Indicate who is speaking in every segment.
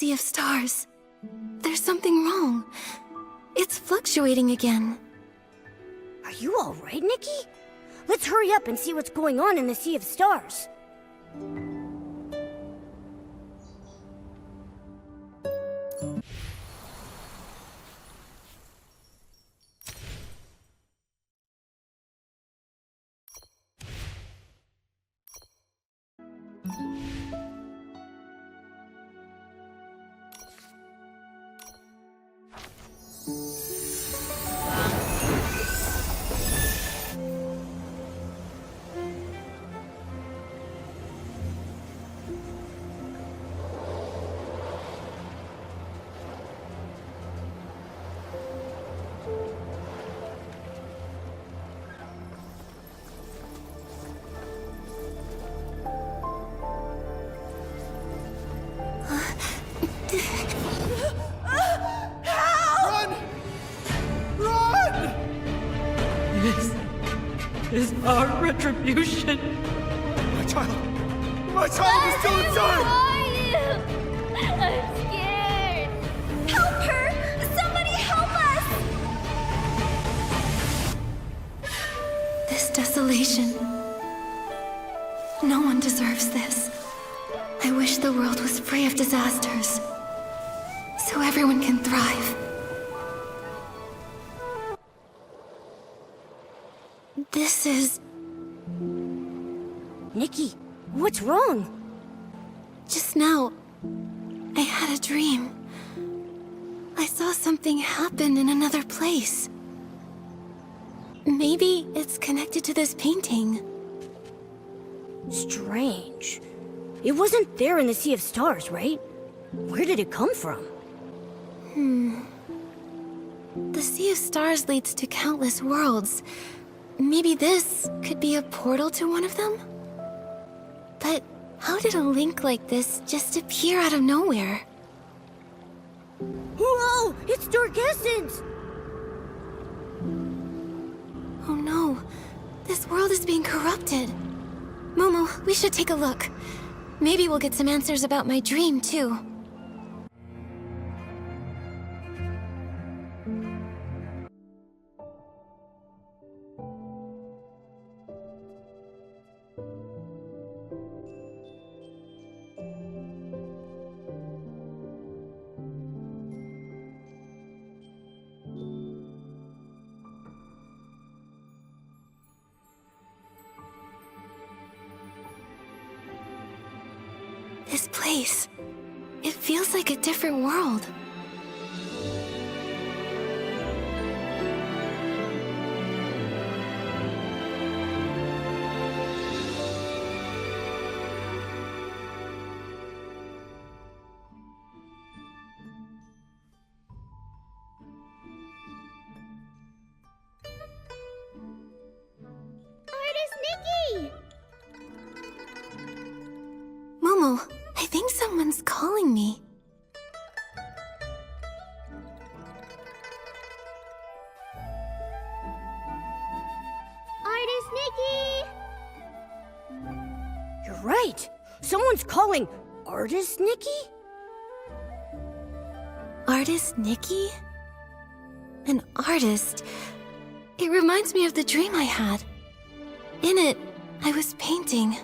Speaker 1: sea of stars. There's something wrong. It's fluctuating again.
Speaker 2: Are you alright, Nikki? Let's hurry up and see what's going on in the sea of stars.
Speaker 3: Is our retribution.
Speaker 4: My child! My child is still inside!
Speaker 5: I'm scared! Help her! Somebody help us!
Speaker 1: This desolation. No one deserves this. I wish the world was free of disasters, so everyone can thrive. This is...
Speaker 2: Nikki, what's wrong?
Speaker 1: Just now, I had a dream. I saw something happen in another place. Maybe it's connected to this painting.
Speaker 2: Strange. It wasn't there in the Sea of Stars, right? Where did it come from?
Speaker 1: The Sea of Stars leads to countless worlds. Maybe this could be a portal to one of them? But how did a link like this just appear out of nowhere?
Speaker 2: Whoa! It's Dark Essence!
Speaker 1: Oh no, this world is being corrupted. Momo, we should take a look. Maybe we'll get some answers about my dream, too. This place, it feels like a different world.
Speaker 5: Artist Nikki!
Speaker 1: Momo, I think someone's calling me.
Speaker 5: Artist Nikki!
Speaker 2: You're right! Someone's calling Artist Nikki?
Speaker 1: Artist Nikki? An artist? It reminds me of the dream I had. In it, I was painting.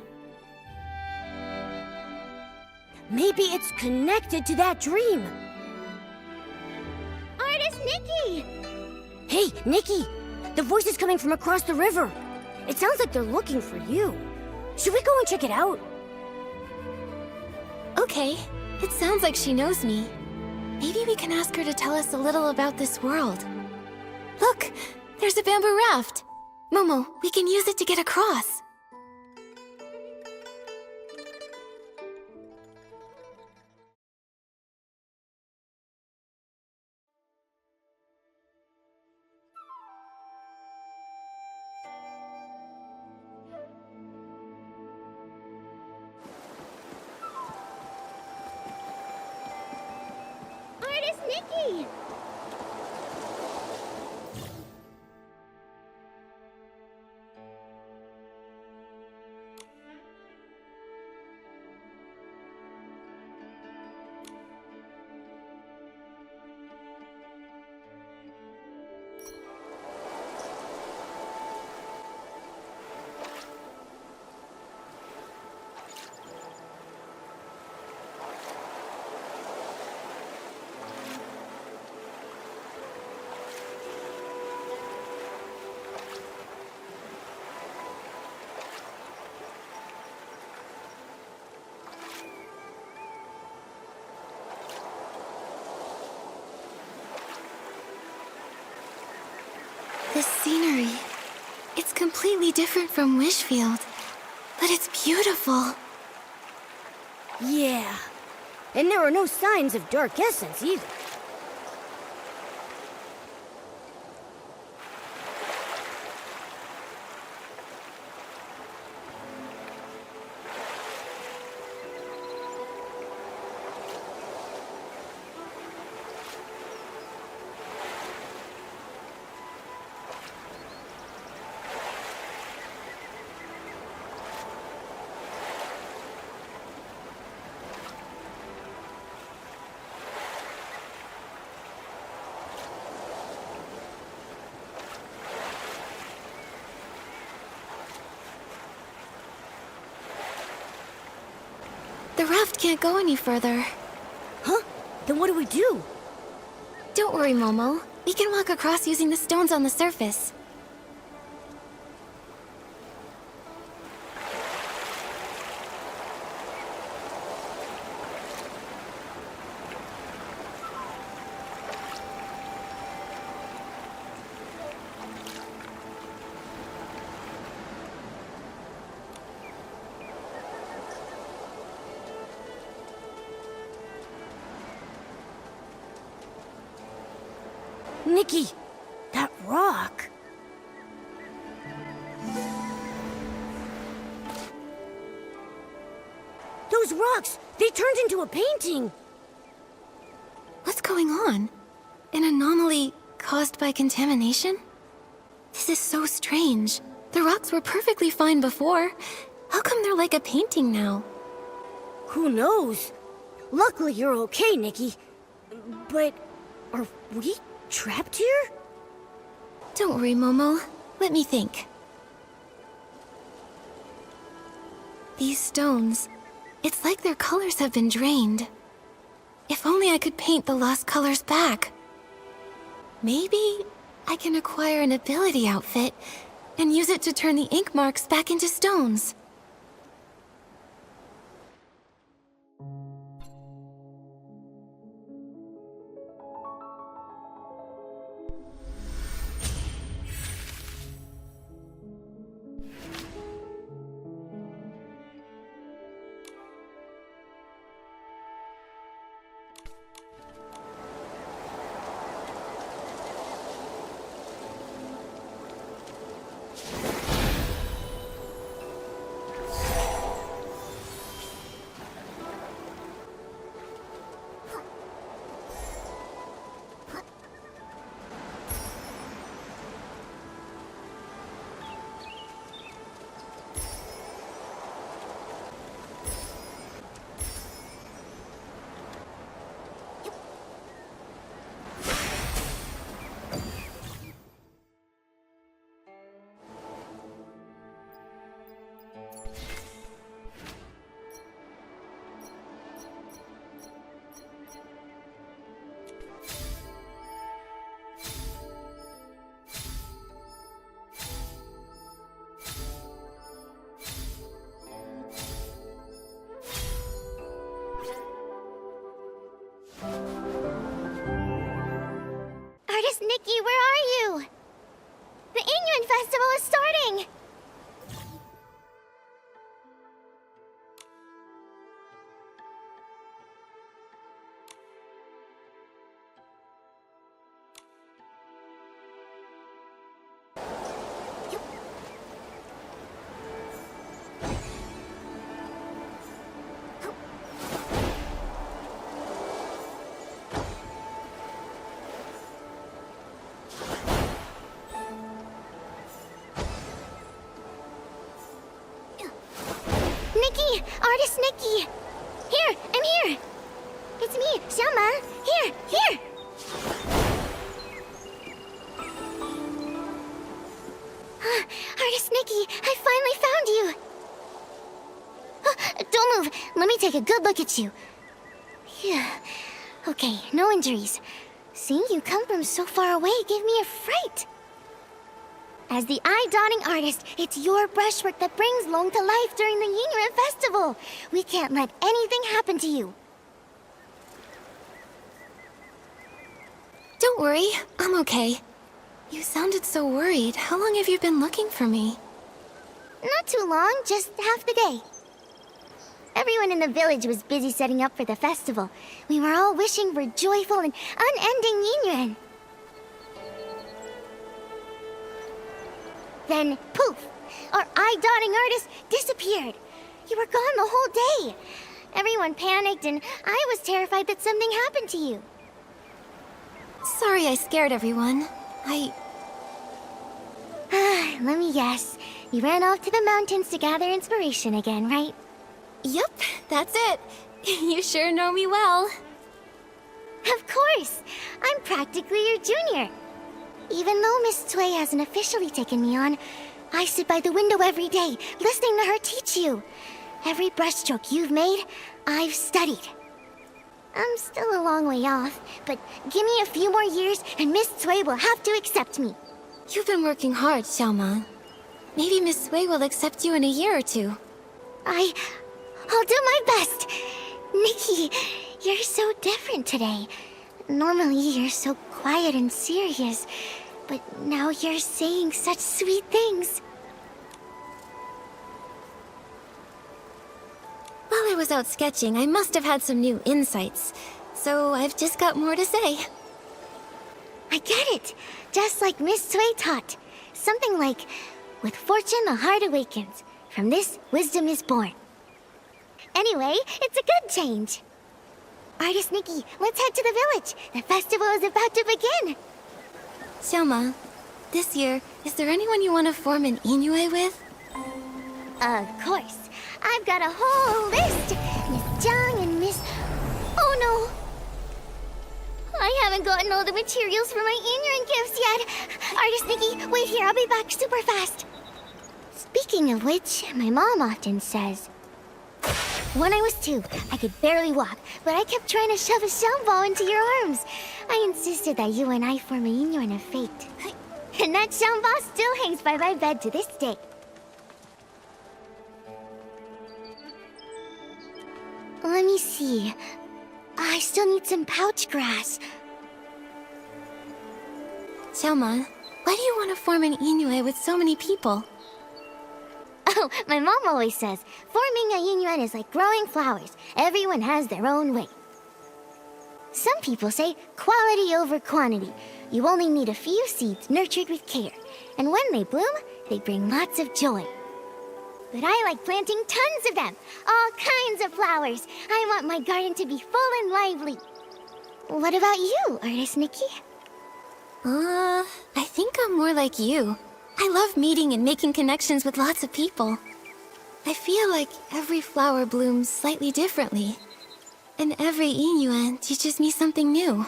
Speaker 2: Maybe it's connected to that dream.
Speaker 5: Artist Nikki!
Speaker 2: Hey, Nikki! The voice is coming from across the river. It sounds like they're looking for you. Should we go and check it out?
Speaker 1: Okay, it sounds like she knows me. Maybe we can ask her to tell us a little about this world. Look, there's a bamboo raft. Momo, we can use it to get across.
Speaker 5: Artist Nikki!
Speaker 1: This scenery. It's completely different from Wishfield, but it's beautiful.
Speaker 2: Yeah. And there are no signs of dark essence either.
Speaker 1: The raft can't go any further.
Speaker 2: Huh? Then what do we do?
Speaker 1: Don't worry, Momo. We can walk across using the stones on the surface.
Speaker 2: Nikki, that rock. Those rocks, they turned into a painting.
Speaker 1: What's going on? An anomaly caused by contamination? This is so strange. The rocks were perfectly fine before. How come they're like a painting now?
Speaker 2: Who knows? Luckily you're okay, Nikki. But are we trapped here?
Speaker 1: Don't worry, Momo. Let me think. These stones, it's like their colors have been drained. If only I could paint the lost colors back. Maybe I can acquire an ability outfit and use it to turn the ink marks back into stones.
Speaker 5: Artist Nikki, where are you? The Yin Yuan festival is starting! Nikki! Artist Nikki! Here! I'm here! It's me, Xiaoma! Here! Here! Artist Nikki, I finally found you! Don't move! Let me take a good look at you. Phew. Okay, no injuries. Seeing you come from so far away gave me a fright. As the eye-dotting artist, it's your brushwork that brings Long to life during the Yin Yuan festival. We can't let anything happen to you.
Speaker 1: Don't worry, I'm okay. You sounded so worried. How long have you been looking for me?
Speaker 5: Not too long, just half the day. Everyone in the village was busy setting up for the festival. We were all wishing for joyful and unending Yin Yuan. Then, poof! Our eye-dotting artist disappeared. You were gone the whole day. Everyone panicked, and I was terrified that something happened to you.
Speaker 1: Sorry I scared everyone.
Speaker 5: Let me guess. You ran off to the mountains to gather inspiration again, right?
Speaker 1: Yup, that's it. You sure know me well.
Speaker 5: Of course! I'm practically your junior. Even though Miss Cui hasn't officially taken me on, I sit by the window every day, listening to her teach you. Every brushstroke you've made, I've studied. I'm still a long way off, but give me a few more years and Miss Cui will have to accept me.
Speaker 1: You've been working hard, Xiaoman. Maybe Miss Cui will accept you in a year or two.
Speaker 5: I'll do my best. Nikki, you're so different today. Normally you're so quiet and serious, but now you're saying such sweet things.
Speaker 1: While I was out sketching, I must have had some new insights. So I've just got more to say.
Speaker 5: I get it. Just like Miss Cui taught. Something like, with fortune the heart awakens. From this, wisdom is born. Anyway, it's a good change. Artist Nikki, let's head to the village. The festival is about to begin.
Speaker 1: Xiaoma, this year, is there anyone you want to form an Iniue with?
Speaker 5: Of course. I've got a whole list. Miss Zhang and Miss... Oh no! I haven't gotten all the materials for my Yin Yuan gifts yet. Artist Nikki, wait here. I'll be back super fast. Speaking of which, my mom often says... When I was 2, I could barely walk, but I kept trying to shove a xiangbao into your arms. I insisted that you and I form a Yin Yuan of fate. And that xiangbao still hangs by my bed to this day. Let me see. I still need some pouch grass.
Speaker 1: Xiaoma, why do you want to form an Iniue with so many people?
Speaker 5: Oh, my mom always says, forming a Yin Yuan is like growing flowers. Everyone has their own way. Some people say quality over quantity. You only need a few seeds nurtured with care. And when they bloom, they bring lots of joy. But I like planting tons of them. All kinds of flowers. I want my garden to be full and lively. What about you, Artist Nikki?
Speaker 1: I think I'm more like you. I love meeting and making connections with lots of people. I feel like every flower blooms slightly differently. And every Yin Yuan teaches me something new.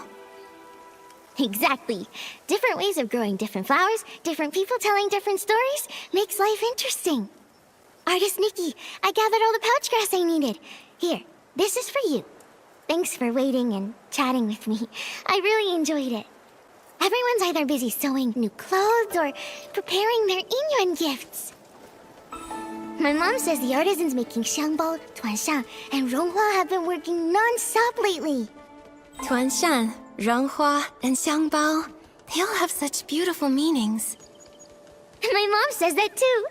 Speaker 5: Exactly. Different ways of growing different flowers, different people telling different stories, makes life interesting. Artist Nikki, I gathered all the pouch grass I needed. Here, this is for you. Thanks for waiting and chatting with me. I really enjoyed it. Everyone's either busy sewing new clothes or preparing their Yin Yuan gifts. My mom says the artisans making xiangbao, tuanshan, and ronghua have been working non-stop lately.
Speaker 1: Tuanshan, ronghua, and xiangbao, they all have such beautiful meanings.
Speaker 5: My mom says that too.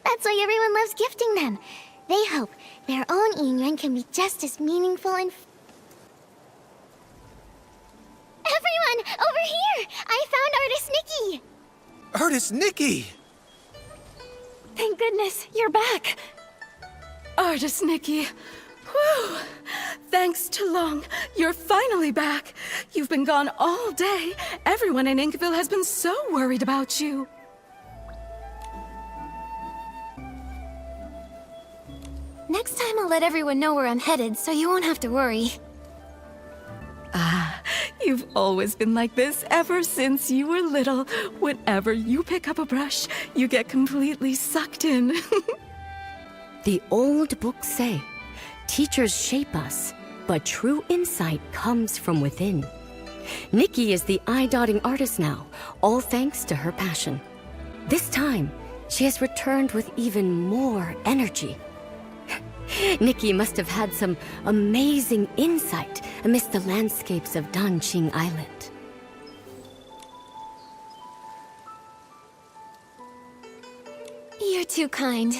Speaker 5: That's why everyone loves gifting them. They hope their own Yin Yuan can be just as meaningful and... Everyone, over here! I found Artist Nikki!
Speaker 4: Artist Nikki!
Speaker 3: Thank goodness, you're back. Artist Nikki. Whew. Thanks to Long, you're finally back. You've been gone all day. Everyone in Inkville has been so worried about you.
Speaker 1: Next time I'll let everyone know where I'm headed, so you won't have to worry.
Speaker 3: You've always been like this ever since you were little. Whenever you pick up a brush, you get completely sucked in.
Speaker 2: The old books say, teachers shape us, but true insight comes from within. Nikki is the eye-dotting artist now, all thanks to her passion. This time, she has returned with even more energy. Nikki must have had some amazing insight amidst the landscapes of Danqing Island.
Speaker 1: too kind.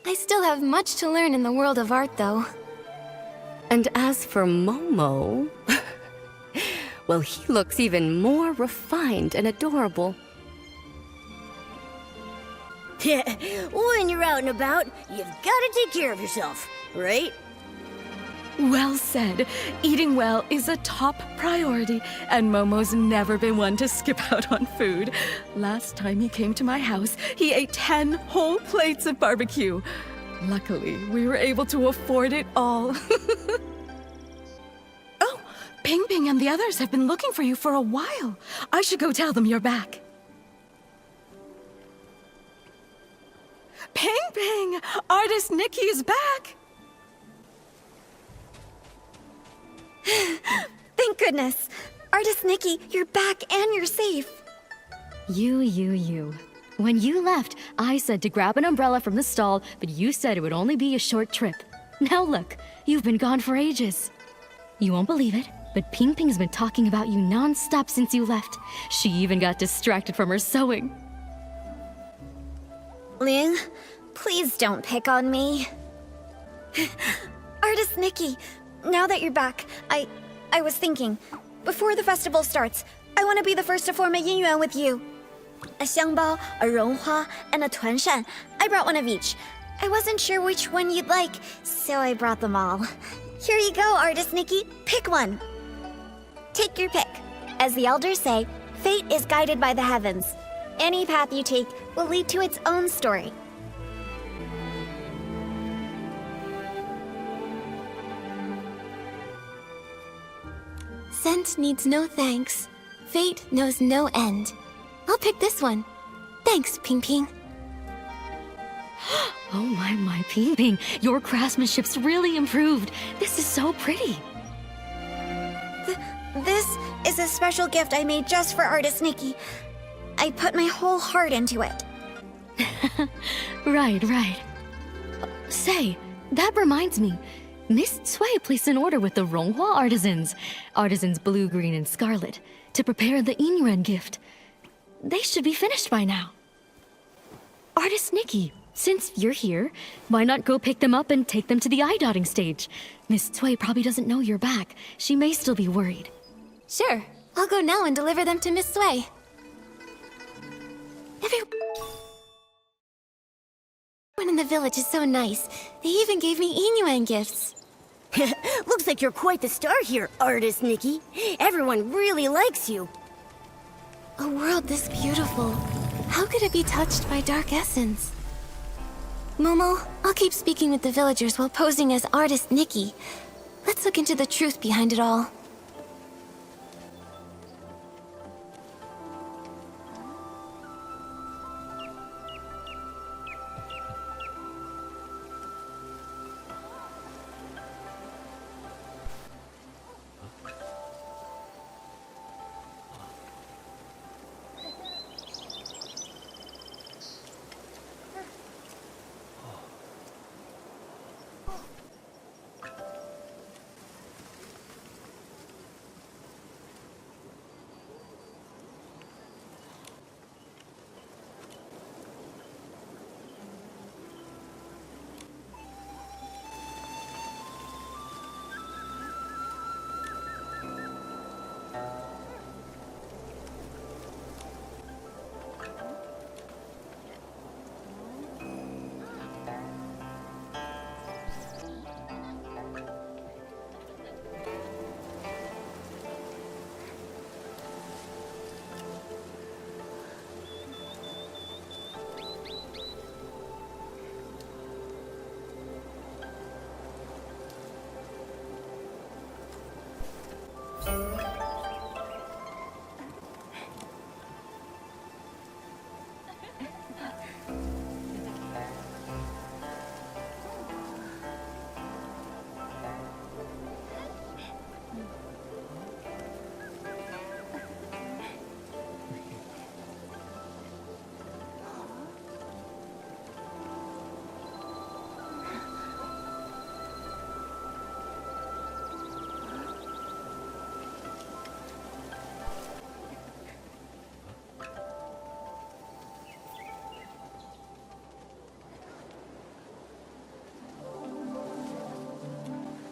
Speaker 1: I still have much to learn in the world of art, though.
Speaker 2: And as for Momo, well, he looks even more refined and adorable.
Speaker 6: When you're out and about, you've got to take care of yourself, right?
Speaker 3: Well said. Eating well is a top priority, and Momo's never been one to skip out on food. Last time he came to my house, he ate 10 whole plates of barbecue. Luckily, we were able to afford it all. Oh, Ping Ping and the others have been looking for you for a while. I should go tell them you're back. Ping Ping! Artist Nikki is back!
Speaker 1: Thank goodness! Artist Nikki, you're back and you're safe!
Speaker 7: You. When you left, I said to grab an umbrella from the stall, but you said it would only be a short trip. Now look, you've been gone for ages. You won't believe it, but Ping Ping's been talking about you non-stop since you left. She even got distracted from her sewing.
Speaker 1: Ling, please don't pick on me. Artist Nikki, now that you're back, I was thinking, before the festival starts, I want to be the first to form a Yin Yuan with you. A xiangbao, a ronghua, and a tuanshan. I brought one of each. I wasn't sure which one you'd like, so I brought them all. Here you go, Artist Nikki. Pick one. Take your pick. As the elders say, fate is guided by the heavens. Any path you take will lead to its own story. Scent needs no thanks. Fate knows no end. I'll pick this one. Thanks, Ping Ping.
Speaker 7: Oh my, Ping Ping, your craftsmanship's really improved. This is so pretty.
Speaker 1: This is a special gift I made just for Artist Nikki. I put my whole heart into it.
Speaker 7: Right. Say, that reminds me. Miss Cui placed an order with the Ronghua artisans blue, green, and scarlet, to prepare the Yin Yuan gift. They should be finished by now. Artist Nikki, since you're here, why not go pick them up and take them to the eye-dotting stage? Miss Cui probably doesn't know you're back. She may still be worried.
Speaker 1: Sure, I'll go now and deliver them to Miss Cui. Everyone in the village is so nice. They even gave me Yin Yuan gifts.
Speaker 6: Looks like you're quite the star here, Artist Nikki. Everyone really likes you.
Speaker 1: A world this beautiful. How could it be touched by dark essence? Momo, I'll keep speaking with the villagers while posing as Artist Nikki. Let's look into the truth behind it all.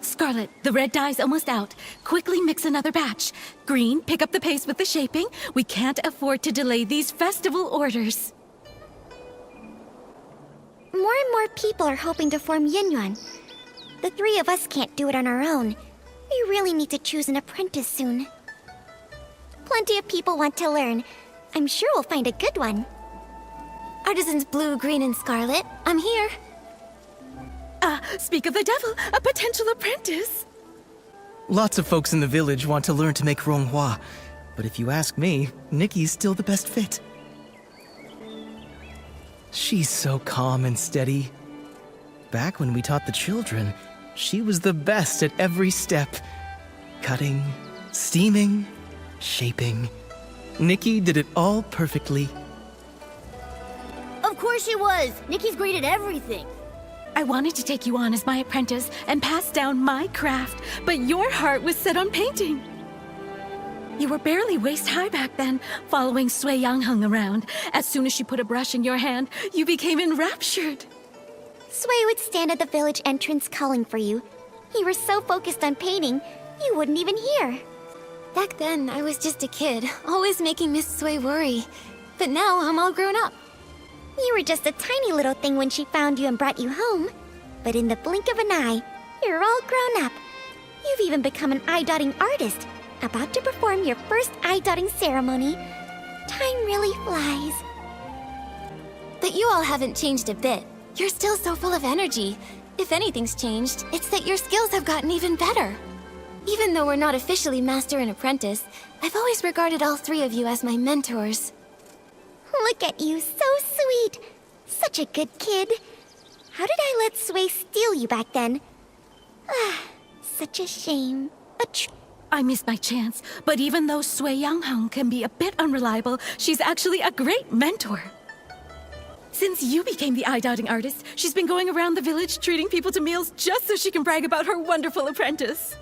Speaker 3: Scarlet, the red dye's almost out. Quickly mix another batch. Green, pick up the pace with the shaping. We can't afford to delay these festival orders.
Speaker 5: More and more people are hoping to form Yin Yuan. The three of us can't do it on our own. We really need to choose an apprentice soon. Plenty of people want to learn. I'm sure we'll find a good one.
Speaker 1: Artisans Blue, Green, and Scarlet, I'm here.
Speaker 3: Speak of the devil, a potential apprentice.
Speaker 8: Lots of folks in the village want to learn to make ronghua, but if you ask me, Nikki's still the best fit. She's so calm and steady. Back when we taught the children, she was the best at every step. Cutting, steaming, shaping. Nikki did it all perfectly.
Speaker 6: Of course she was! Nikki's great at everything.
Speaker 3: I wanted to take you on as my apprentice and pass down my craft, but your heart was set on painting. You were barely waist-high back then, following Sui Yangheng around. As soon as she put a brush in your hand, you became enraptured.
Speaker 5: Sui would stand at the village entrance calling for you. You were so focused on painting, you wouldn't even hear.
Speaker 1: Back then, I was just a kid, always making Miss Sui worry. But now I'm all grown up.
Speaker 5: You were just a tiny little thing when she found you and brought you home. But in the blink of an eye, you're all grown up. You've even become an eye-dotting artist, about to perform your first eye-dotting ceremony. Time really flies.
Speaker 1: But you all haven't changed a bit. You're still so full of energy. If anything's changed, it's that your skills have gotten even better. Even though we're not officially master and apprentice, I've always regarded all three of you as my mentors.
Speaker 5: Look at you, so sweet. Such a good kid. How did I let Sui steal you back then? Ah, such a shame.
Speaker 3: I missed my chance, but even though Sui Yangheng can be a bit unreliable, she's actually a great mentor. Since you became the eye-dotting artist, she's been going around the village treating people to meals just so she can brag about her wonderful apprentice.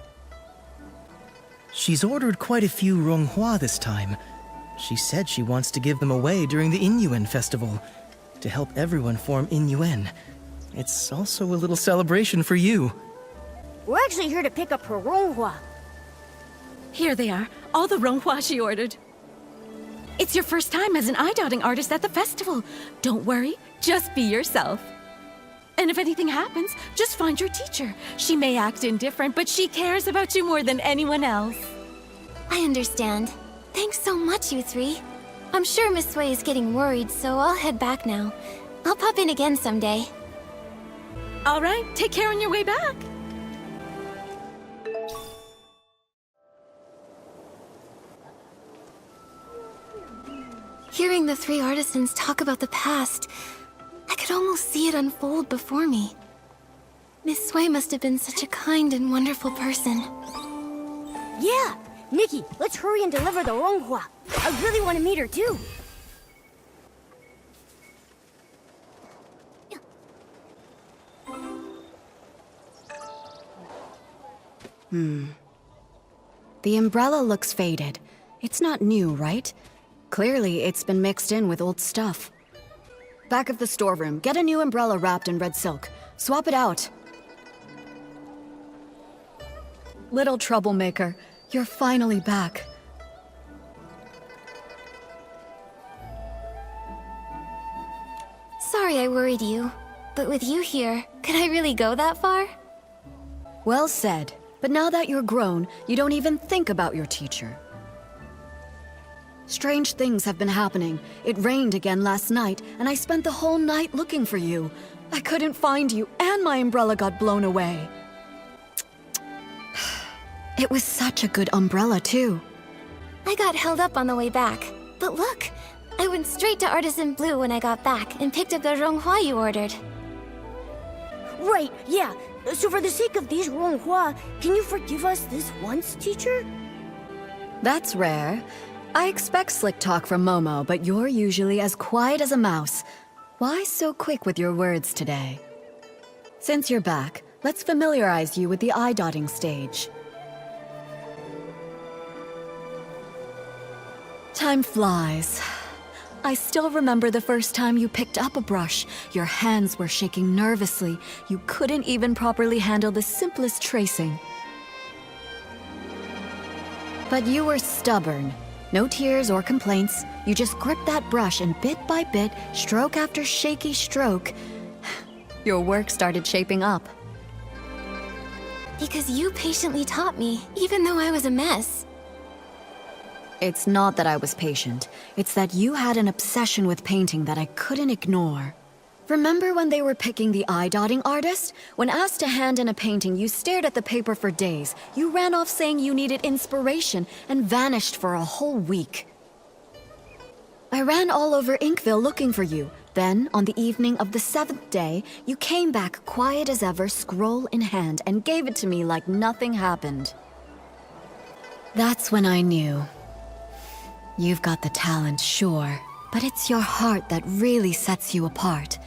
Speaker 8: She's ordered quite a few ronghua this time. She said she wants to give them away during the Yin Yuan festival, to help everyone form Yin Yuan. It's also a little celebration for you.
Speaker 6: We're actually here to pick up her ronghua.
Speaker 3: Here they are, all the ronghua she ordered. It's your first time as an eye-dotting artist at the festival. Don't worry, just be yourself. And if anything happens, just find your teacher. She may act indifferent, but she cares about you more than anyone else.
Speaker 1: I understand. Thanks so much, you three. I'm sure Miss Sui is getting worried, so I'll head back now. I'll pop in again someday.
Speaker 3: All right, take care on your way back.
Speaker 1: Hearing the three artisans talk about the past, I could almost see it unfold before me. Miss Sui must have been such a kind and wonderful person.
Speaker 6: Yeah! Nikki, let's hurry and deliver the ronghua. I really want to meet her too.
Speaker 2: The umbrella looks faded. It's not new, right? Clearly, it's been mixed in with old stuff. Back of the storeroom, get a new umbrella wrapped in red silk. Swap it out. Little troublemaker, you're finally back.
Speaker 1: Sorry I worried you, but with you here, could I really go that far?
Speaker 2: Well said. But now that you're grown, you don't even think about your teacher. Strange things have been happening. It rained again last night, and I spent the whole night looking for you. I couldn't find you, and my umbrella got blown away. It was such a good umbrella, too.
Speaker 1: I got held up on the way back. But look, I went straight to Artisan Blue when I got back and picked up the ronghua you ordered.
Speaker 6: Right, yeah. So for the sake of these ronghua, can you forgive us this once, teacher?
Speaker 2: That's rare. I expect slick talk from Momo, but you're usually as quiet as a mouse. Why so quick with your words today? Since you're back, let's familiarize you with the eye-dotting stage. Time flies.
Speaker 7: I still remember the first time you picked up a brush. Your hands were shaking nervously. You couldn't even properly handle the simplest tracing. But you were stubborn. No tears or complaints. You just gripped that brush and bit by bit, stroke after shaky stroke, your work started shaping up.
Speaker 1: Because you patiently taught me, even though I was a mess.
Speaker 7: It's not that I was patient. It's that you had an obsession with painting that I couldn't ignore. Remember when they were picking the eye-dotting artist? When asked to hand in a painting, you stared at the paper for days. You ran off saying you needed inspiration and vanished for a whole week. I ran all over Inkville looking for you. Then, on the evening of the 7th day, you came back quiet as ever, scroll in hand, and gave it to me like nothing happened. That's when I knew. You've got the talent, sure, but it's your heart that really sets you apart.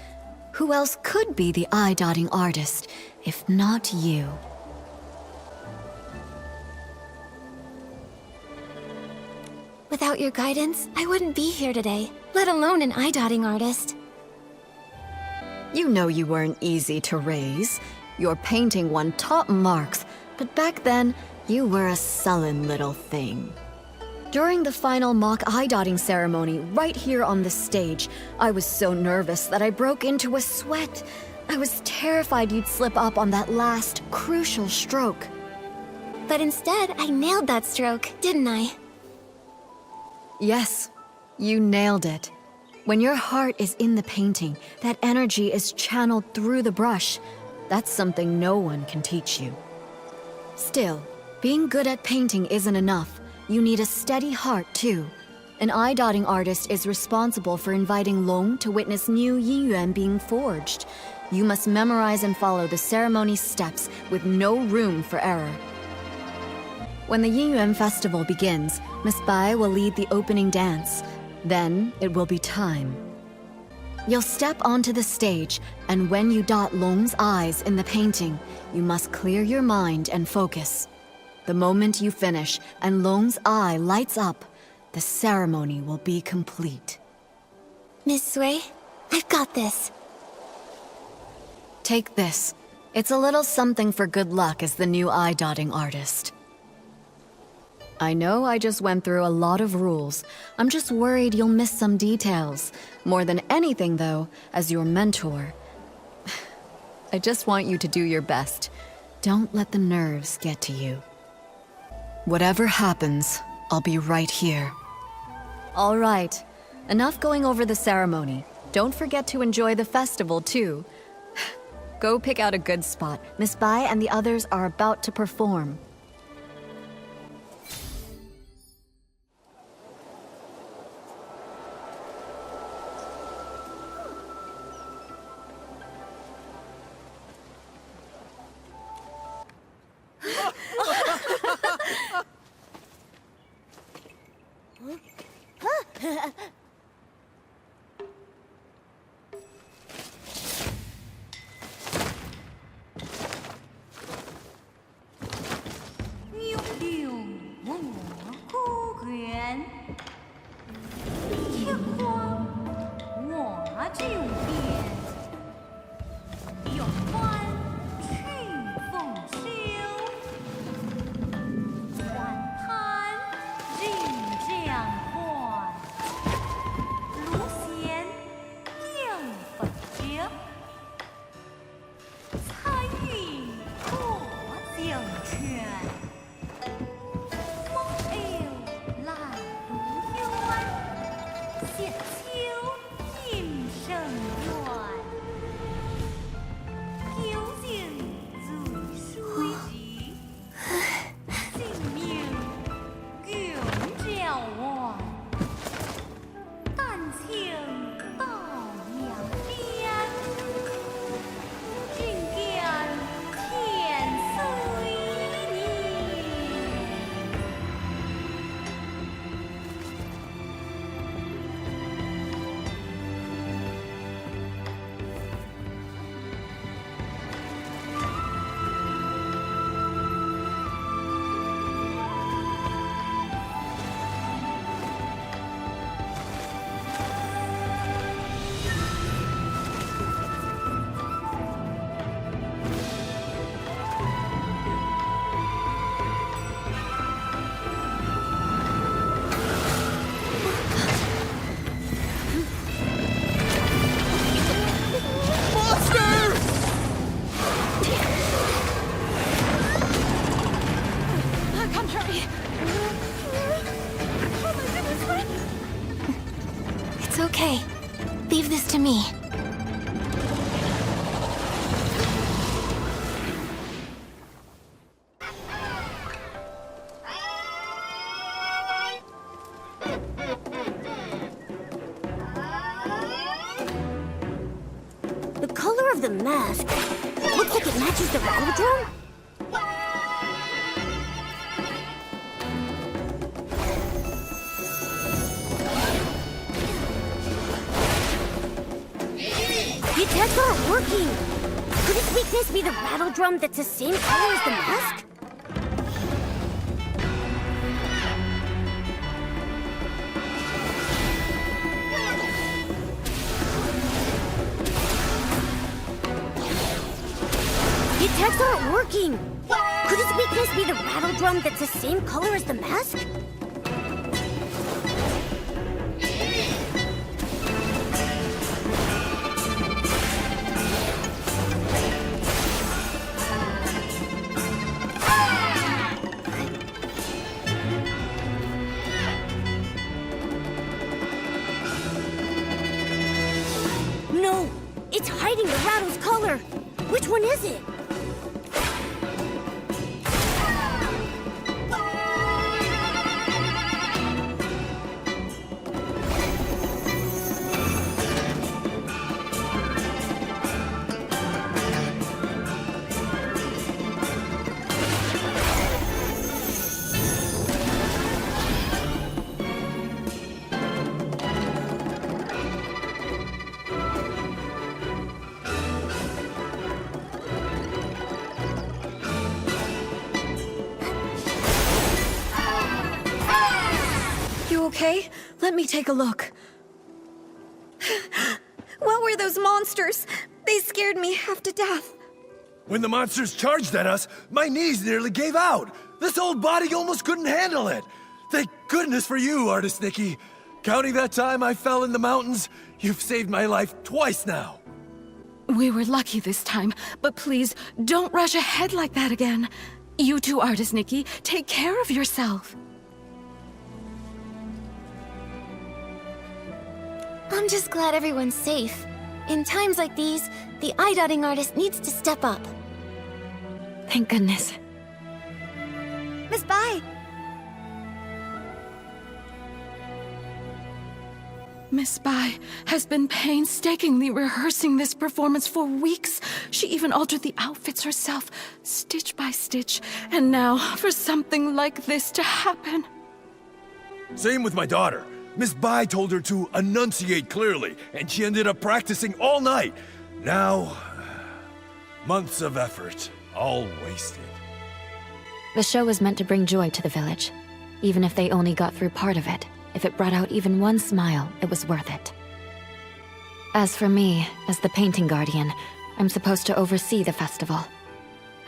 Speaker 7: Who else could be the eye-dotting artist, if not you?
Speaker 1: Without your guidance, I wouldn't be here today, let alone an eye-dotting artist.
Speaker 7: You know you weren't easy to raise. Your painting won top marks, but back then, you were a sullen little thing. During the final mock eye-dotting ceremony, right here on the stage, I was so nervous that I broke into a sweat. I was terrified you'd slip up on that last, crucial stroke.
Speaker 1: But instead, I nailed that stroke, didn't I?
Speaker 7: Yes, you nailed it. When your heart is in the painting, that energy is channeled through the brush. That's something no one can teach you. Still, being good at painting isn't enough. You need a steady heart, too. An eye-dotting artist is responsible for inviting Long to witness new Yin Yuan being forged. You must memorize and follow the ceremony's steps with no room for error. When the Yin Yuan festival begins, Miss Bai will lead the opening dance. Then it will be time. You'll step onto the stage, and when you dot Long's eyes in the painting, you must clear your mind and focus. The moment you finish and Long's eye lights up, the ceremony will be complete.
Speaker 1: Miss Sui, I've got this.
Speaker 7: Take this. It's a little something for good luck as the new eye-dotting artist. I know I just went through a lot of rules. I'm just worried you'll miss some details. More than anything, though, as your mentor, I just want you to do your best. Don't let the nerves get to you. Whatever happens, I'll be right here. All right. Enough going over the ceremony. Don't forget to enjoy the festival, too. Go pick out a good spot. Miss Bai and the others are about to perform.
Speaker 6: of the mask. Looks like it matches the rattle drum. The attacks aren't working. Could its weakness be the rattle drum that's the same color as the mask? The attacks aren't working. Could its weakness be the rattle drum that's the same color as the mask? No! It's hiding the rattle's color! Which one is it?
Speaker 3: Okay, let me take a look. What were those monsters? They scared me half to death.
Speaker 4: When the monsters charged at us, my knees nearly gave out. This old body almost couldn't handle it. Thank goodness for you, Artist Nikki. Counting that time I fell in the mountains, you've saved my life twice now.
Speaker 3: We were lucky this time, but please, don't rush ahead like that again. You too, Artist Nikki. Take care of yourself.
Speaker 1: I'm just glad everyone's safe. In times like these, the eye-dotting artist needs to step up.
Speaker 3: Thank goodness.
Speaker 6: Miss Bai!
Speaker 3: Miss Bai has been painstakingly rehearsing this performance for weeks. She even altered the outfits herself, stitch by stitch. And now, for something like this to happen.
Speaker 4: Same with my daughter. Miss Bai told her to enunciate clearly, and she ended up practicing all night. Now, months of effort, all wasted.
Speaker 7: The show was meant to bring joy to the village. Even if they only got through part of it, if it brought out even one smile, it was worth it. As for me, as the painting guardian, I'm supposed to oversee the festival.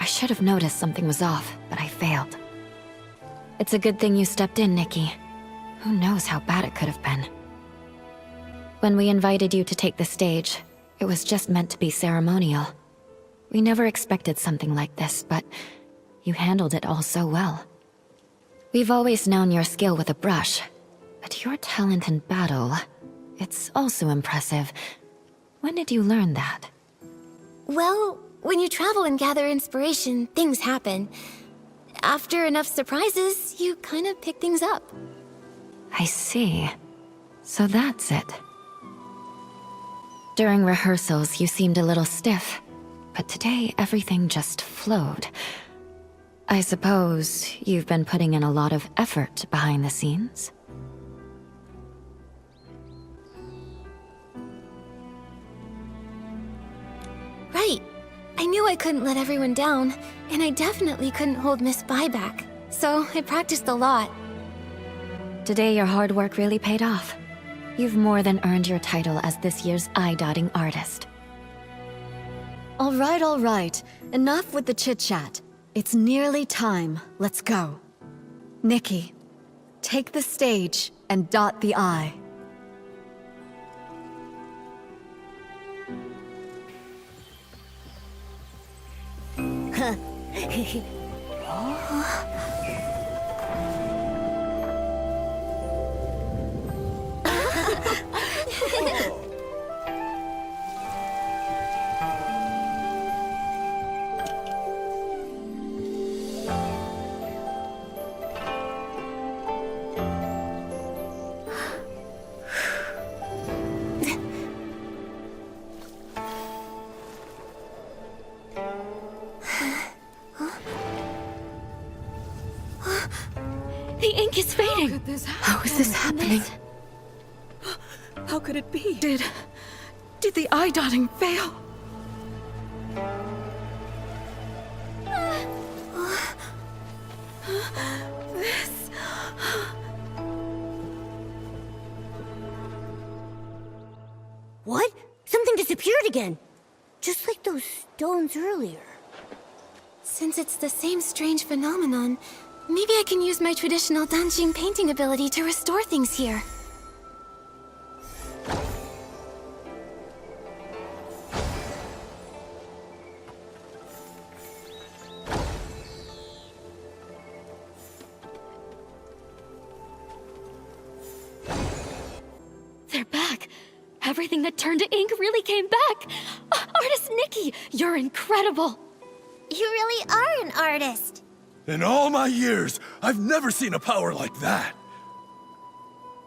Speaker 7: I should have noticed something was off, but I failed. It's a good thing you stepped in, Nikki. Who knows how bad it could have been. When we invited you to take the stage, it was just meant to be ceremonial. We never expected something like this, but you handled it all so well. We've always known your skill with a brush, but your talent in battle, it's also impressive. When did you learn that?
Speaker 1: Well, when you travel and gather inspiration, things happen. After enough surprises, you kind of pick things up.
Speaker 7: I see. So that's it. During rehearsals, you seemed a little stiff, but today everything just flowed. I suppose you've been putting in a lot of effort behind the scenes?
Speaker 1: Right. I knew I couldn't let everyone down, and I definitely couldn't hold Miss Bai back. So I practiced a lot.
Speaker 7: Today your hard work really paid off. You've more than earned your title as this year's eye-dotting artist.
Speaker 9: All right. Enough with the chit-chat. It's nearly time. Let's go. Nikki, take the stage and dot the I.
Speaker 7: The ink is fading!
Speaker 3: Could this happen?
Speaker 2: How is this happening?
Speaker 3: How could it be? Did the eye dotting fail? This...
Speaker 6: What? Something disappeared again. Just like those stones earlier.
Speaker 1: Since it's the same strange phenomenon, maybe I can use my traditional Danqing painting ability to restore things here.
Speaker 7: They're back! Everything that turned to ink really came back! Artist Nikki, you're incredible!
Speaker 5: You really are an artist.
Speaker 4: In all my years, I've never seen a power like that.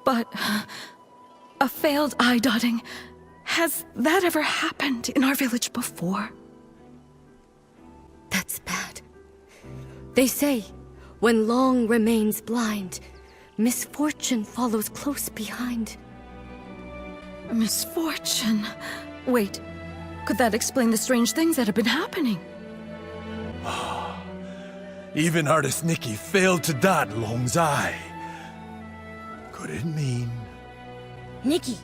Speaker 3: But... a failed eye dotting. Has that ever happened in our village before?
Speaker 2: That's bad. They say, when long remains blind, misfortune follows close behind.
Speaker 3: Misfortune. Wait, could that explain the strange things that have been happening?
Speaker 4: Even artist Nikki failed to dot Long's eye. Could it mean...
Speaker 6: Nikki,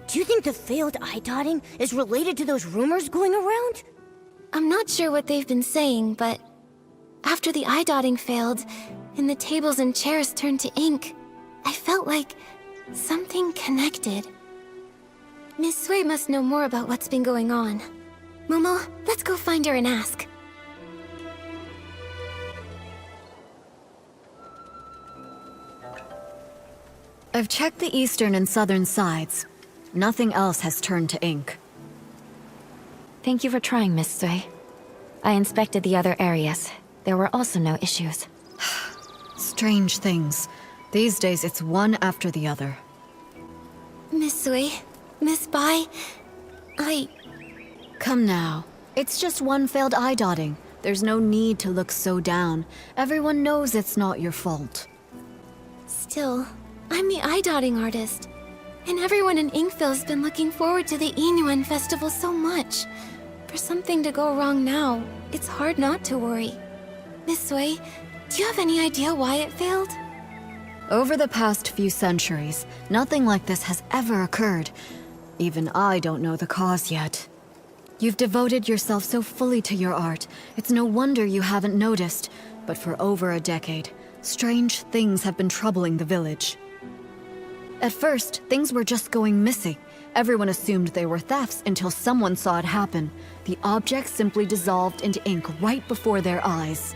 Speaker 6: do you think the failed eye dotting is related to those rumors going around?
Speaker 1: I'm not sure what they've been saying, but after the eye dotting failed, and the tables and chairs turned to ink, I felt like something connected. Miss Sui must know more about what's been going on. Momo, let's go find her and ask.
Speaker 9: I've checked the eastern and southern sides. Nothing else has turned to ink.
Speaker 10: Thank you for trying, Miss Sui. I inspected the other areas. There were also no issues.
Speaker 9: Strange things. These days it's one after the other.
Speaker 1: Miss Sui, Miss Bai,
Speaker 9: Come now. It's just one failed eye dotting. There's no need to look so down. Everyone knows it's not your fault.
Speaker 1: Still, I'm the eye dotting artist. And everyone in Inkville's been looking forward to the Yin Yuan festival so much. For something to go wrong now, it's hard not to worry. Miss Sui, do you have any idea why it failed?
Speaker 9: Over the past few centuries, nothing like this has ever occurred. Even I don't know the cause yet. You've devoted yourself so fully to your art, it's no wonder you haven't noticed. But for over a decade, strange things have been troubling the village. At first, things were just going missing. Everyone assumed they were thefts until someone saw it happen. The objects simply dissolved into ink right before their eyes.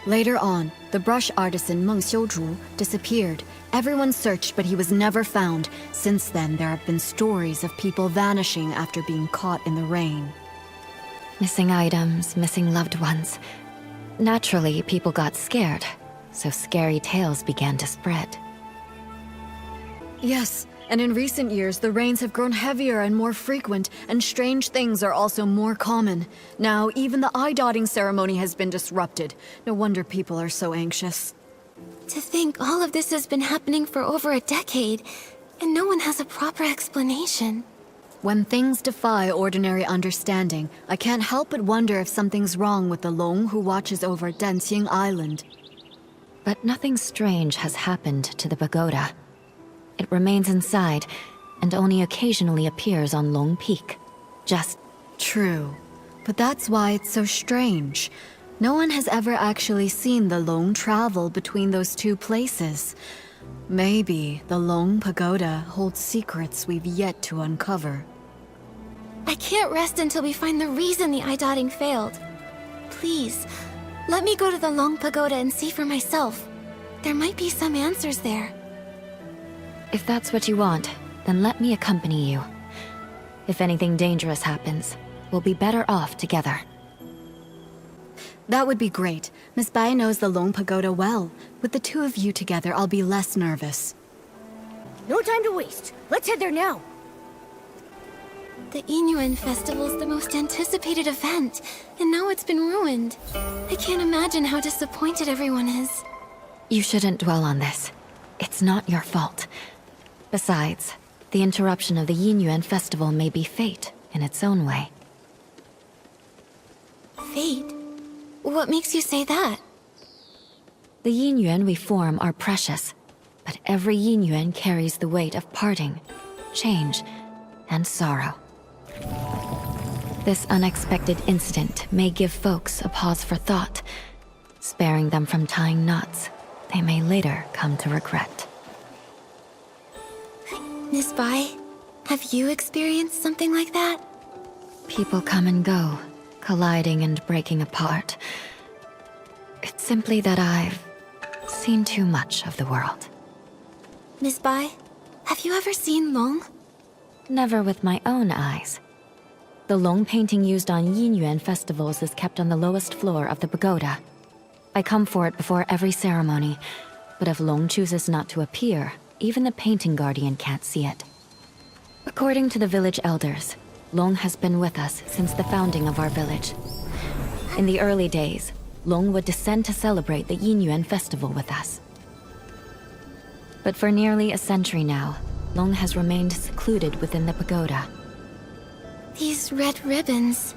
Speaker 9: Later on, the brush artisan Meng Xiuzhu disappeared. Everyone searched, but he was never found. Since then, there have been stories of people vanishing after being caught in the rain.
Speaker 10: Missing items, missing loved ones. Naturally, people got scared, so scary tales began to spread.
Speaker 9: Yes, and in recent years, the rains have grown heavier and more frequent, and strange things are also more common. Now, even the eye-dotting ceremony has been disrupted. No wonder people are so anxious.
Speaker 1: To think all of this has been happening for over a decade, and no one has a proper explanation.
Speaker 9: When things defy ordinary understanding, I can't help but wonder if something's wrong with the Long who watches over Danqing Island.
Speaker 10: But nothing strange has happened to the pagoda. It remains inside, and only occasionally appears on Long Peak. Just...
Speaker 9: True. But that's why it's so strange. No one has ever actually seen the Long travel between those two places. Maybe the Long Pagoda holds secrets we've yet to uncover.
Speaker 1: I can't rest until we find the reason the eye dotting failed. Please, let me go to the Long Pagoda and see for myself. There might be some answers there.
Speaker 10: if that's what you want, then let me accompany you. If anything dangerous happens, we'll be better off together.
Speaker 9: That would be great. Miss Bai knows the Long Pagoda well. With the two of you together, I'll be less nervous.
Speaker 6: No time to waste. Let's head there now.
Speaker 1: The Yin Yuan festival's the most anticipated event, and now it's been ruined. I can't imagine how disappointed everyone is.
Speaker 10: You shouldn't dwell on this. It's not your fault. Besides, the interruption of the Yin Yuan festival may be fate in its own way.
Speaker 1: Fate? What makes you say that?
Speaker 10: The Yin Yuan we form are precious, but every Yin Yuan carries the weight of parting, change, and sorrow. This unexpected incident may give folks a pause for thought, sparing them from tying knots they may later come to regret.
Speaker 1: Miss Bai, have you experienced something like that?
Speaker 10: People come and go, colliding and breaking apart. It's simply that I've seen too much of the world.
Speaker 1: Miss Bai, have you ever seen Long?
Speaker 10: Never with my own eyes. The Long painting used on Yin Yuan festivals is kept on the lowest floor of the pagoda. I come for it before every ceremony, but if Long chooses not to appear, even the painting guardian can't see it. According to the village elders, Long has been with us since the founding of our village. In the early days, Long would descend to celebrate the Yin Yuan festival with us. But for nearly a century now, Long has remained secluded within the pagoda.
Speaker 1: These red ribbons.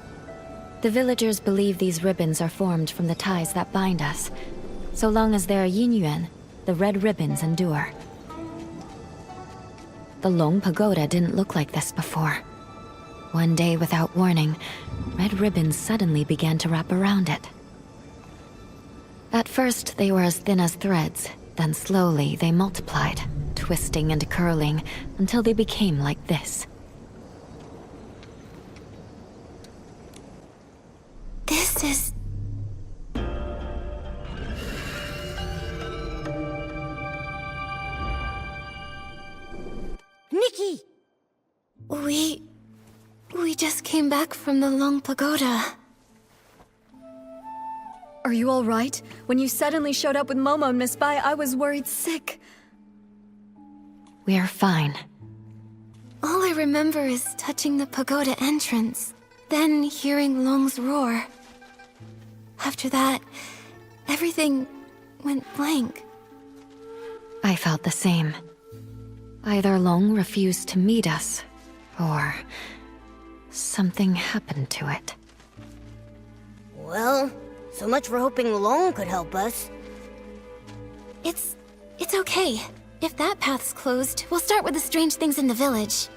Speaker 10: The villagers believe these ribbons are formed from the ties that bind us. So long as there are Yin Yuan, the red ribbons endure. The Long Pagoda didn't look like this before. One day, without warning, red ribbons suddenly began to wrap around it. At first, they were as thin as threads, then slowly they multiplied, twisting and curling until they became like this.
Speaker 1: This is...
Speaker 6: Nikki!
Speaker 1: We just came back from the Long Pagoda.
Speaker 9: Are you all right? When you suddenly showed up with Momo and Miss Bai, I was worried sick.
Speaker 10: We're fine.
Speaker 1: All I remember is touching the pagoda entrance, then hearing Long's roar. After that, everything went blank.
Speaker 10: I felt the same. Either Long refused to meet us, or something happened to it.
Speaker 6: Well, so much for hoping Long could help us.
Speaker 1: It's okay. If that path's closed, we'll start with the strange things in the village.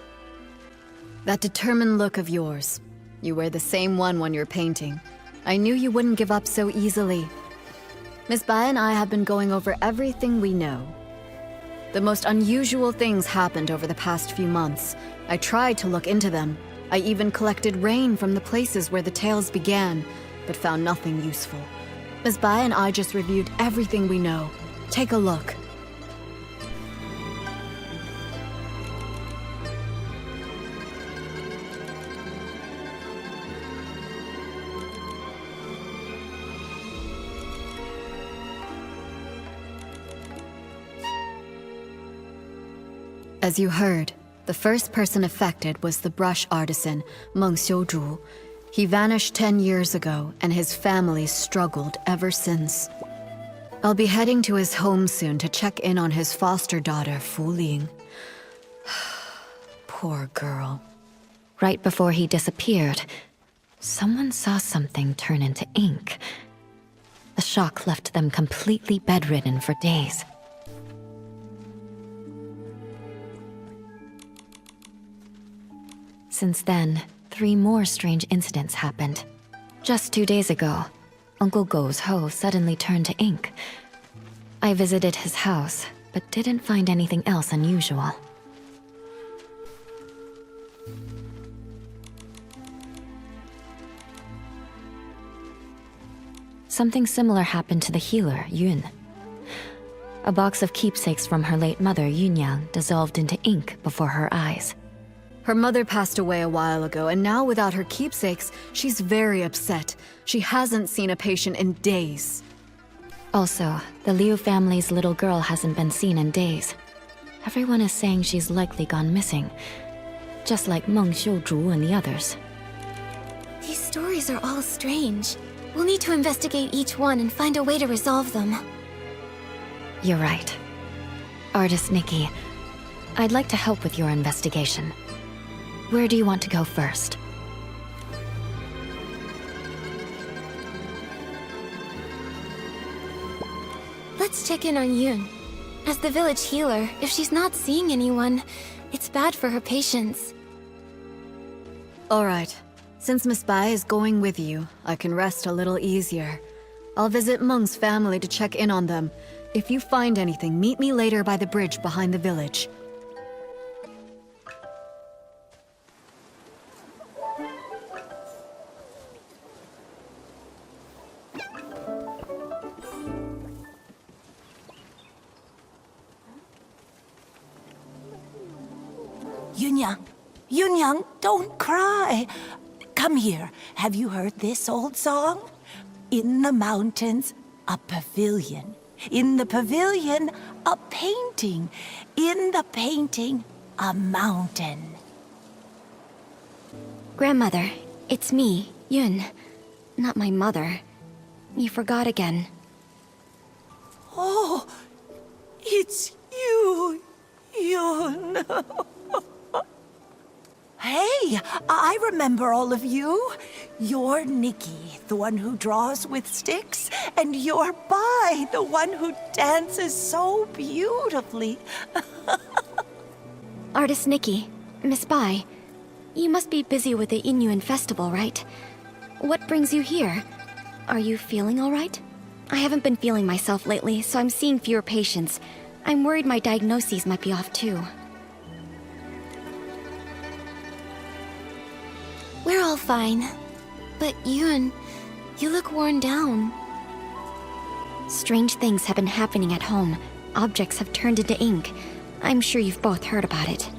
Speaker 9: That determined look of yours. You wear the same one when you're painting. I knew you wouldn't give up so easily. Miss Bai and I have been going over everything we know. The most unusual things happened over the past few months. I tried to look into them. I even collected rain from the places where the tales began, but found nothing useful. Miss Bai and I just reviewed everything we know. Take a look. As you heard, the first person affected was the brush artisan, Meng Xiuzhu. He vanished 10 years ago, and his family struggled ever since. I'll be heading to his home soon to check in on his foster daughter, Fu Ling. Poor girl.
Speaker 10: Right before he disappeared, someone saw something turn into ink. The shock left them completely bedridden for days. Since then, 3 more strange incidents happened. Just 2 days ago, Uncle Gou's hoe suddenly turned to ink. I visited his house, but didn't find anything else unusual. Something similar happened to the healer, Yun. A box of keepsakes from her late mother, Yunyang, dissolved into ink before her eyes.
Speaker 9: Her mother passed away a while ago, and now without her keepsakes, she's very upset. She hasn't seen a patient in days.
Speaker 10: Also, the Liu family's little girl hasn't been seen in days. Everyone is saying she's likely gone missing, just like Meng Xiuzhu and the others.
Speaker 1: These stories are all strange. We'll need to investigate each one and find a way to resolve them.
Speaker 10: You're right. Artist Nikki, I'd like to help with your investigation. Where do you want to go first?
Speaker 1: Let's check in on Yun. As the village healer, if she's not seeing anyone, it's bad for her patients.
Speaker 9: All right. Since Miss Bai is going with you, I can rest a little easier. I'll visit Meng's family to check in on them. If you find anything, meet me later by the bridge behind the village.
Speaker 11: Yunyang, don't cry. Come here. Have you heard this old song? In the mountains, a pavilion. In the pavilion, a painting. In the painting, a mountain.
Speaker 1: Grandmother, it's me, Yun. Not my mother. You forgot again.
Speaker 11: Oh, it's you, Yun. Hey, I remember all of you. You're Nikki, the one who draws with sticks, and you're Bai, the one who dances so beautifully.
Speaker 1: Artist Nikki, Miss Bai, you must be busy with the Yin Yuan festival, right? What brings you here? Are you feeling all right? I haven't been feeling myself lately, so I'm seeing fewer patients. I'm worried my diagnoses might be off too. We're all fine. But Yun, you look worn down. Strange things have been happening at home. Objects have turned into ink. I'm sure you've both heard about it.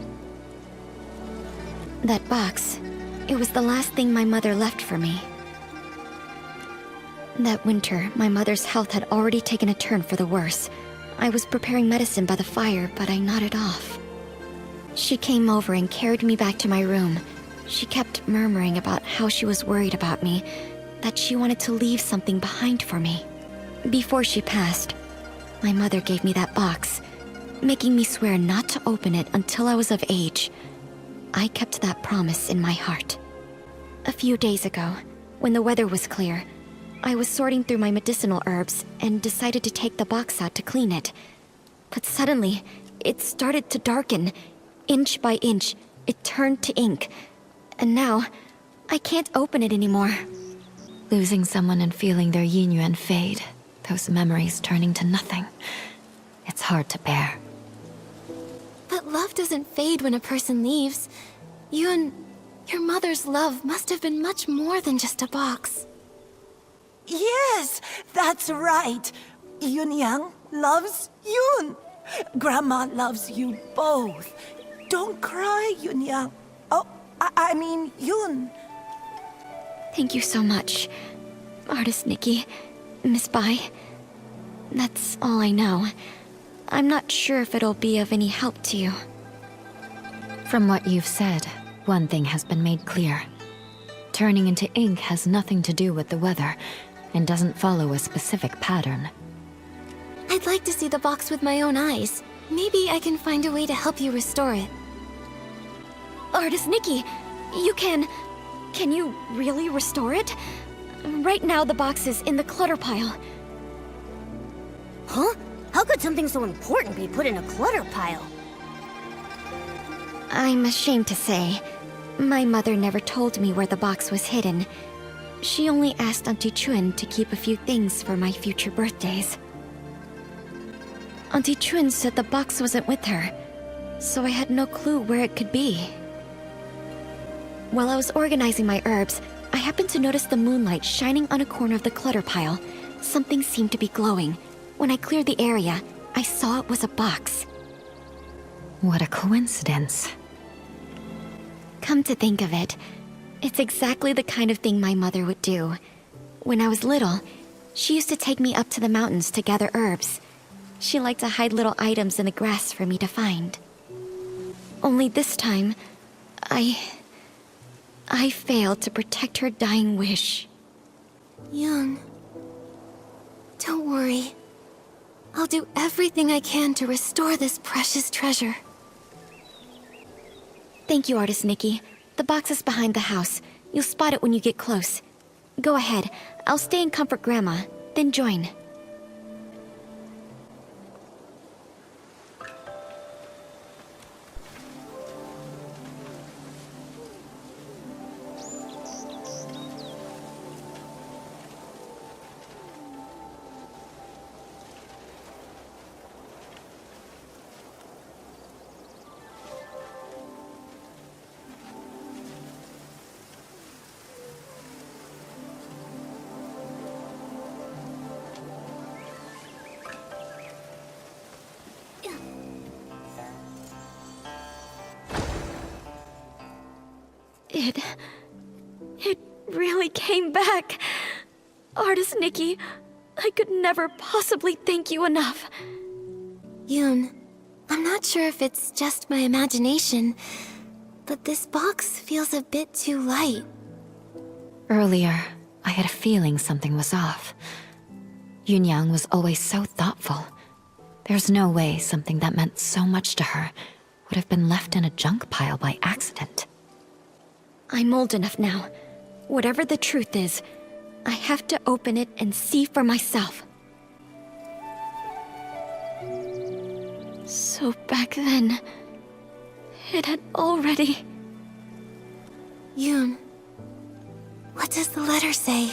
Speaker 1: That box, it was the last thing my mother left for me. That winter, my mother's health had already taken a turn for the worse. I was preparing medicine by the fire, but I nodded off. She came over and carried me back to my room. She kept murmuring about how she was worried about me, that she wanted to leave something behind for me. Before she passed, my mother gave me that box, making me swear not to open it until I was of age. I kept that promise in my heart. A few days ago, when the weather was clear, I was sorting through my medicinal herbs and decided to take the box out to clean it. But suddenly, it started to darken. Inch by inch, it turned to ink. And now, I can't open it anymore.
Speaker 10: Losing someone and feeling their Yin Yuan fade, those memories turning to nothing. It's hard to bear.
Speaker 1: But love doesn't fade when a person leaves. Yun, your mother's love must have been much more than just a box.
Speaker 11: Yes, that's right. Yunyang loves Yun. Grandma loves you both. Don't cry, Yunyang. Oh, I mean Yun.
Speaker 1: Thank you so much, Artist Nikki, Miss Bai. That's all I know. I'm not sure if it'll be of any help to you.
Speaker 10: From what you've said, one thing has been made clear. Turning into ink has nothing to do with the weather, and doesn't follow a specific pattern.
Speaker 1: I'd like to see the box with my own eyes. Maybe I can find a way to help you restore it. Artist Nikki, you can you really restore it? Right now the box is in the clutter pile.
Speaker 6: Huh? How could something so important be put in a clutter pile?
Speaker 1: I'm ashamed to say, my mother never told me where the box was hidden. She only asked Auntie Chun to keep a few things for my future birthdays. Auntie Chun said the box wasn't with her, so I had no clue where it could be. While I was organizing my herbs, I happened to notice the moonlight shining on a corner of the clutter pile. Something seemed to be glowing. When I cleared the area, I saw it was a box.
Speaker 10: What a coincidence.
Speaker 1: Come to think of it, it's exactly the kind of thing my mother would do. When I was little, she used to take me up to the mountains to gather herbs. She liked to hide little items in the grass for me to find. Only this time, I failed to protect her dying wish. Young, don't worry. I'll I'll do everything I can to restore this precious treasure.
Speaker 10: Thank you, Artist Nikki. The box is behind the house. You'll spot it when you get close. Go ahead. I'll stay and comfort Grandma, then join.
Speaker 7: It really came back. Artist Nikki, I could never possibly thank you enough.
Speaker 1: Yoon, I'm not sure if it's just my imagination, but this box feels a bit too light.
Speaker 10: Earlier, I had a feeling something was off. Yunyang was always so thoughtful. There's no way something that meant so much to her would have been left in a junk pile by accident.
Speaker 7: I'm old enough now. Whatever the truth is, I have to open it and see for myself. So back then, it had already...
Speaker 1: Yoon, what does the letter say?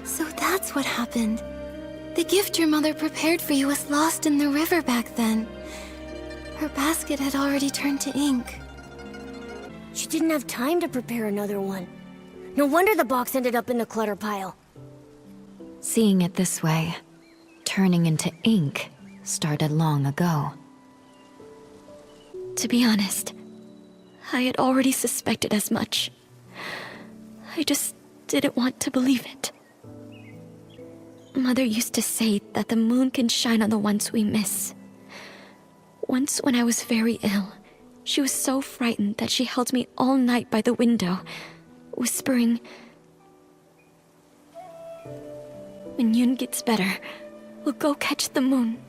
Speaker 1: So that's what happened. The gift your mother prepared for you was lost in the river back then. Her basket had already turned to ink.
Speaker 6: She didn't have time to prepare another one. No wonder the box ended up in the clutter pile.
Speaker 10: Seeing it this way, turning into ink started long ago.
Speaker 7: To be honest, I had already suspected as much. I just didn't want to believe it. Mother used to say that the moon can shine on the ones we miss. Once when I was very ill, she was so frightened that she held me all night by the window, whispering, "When Yun gets better, we'll go catch the moon."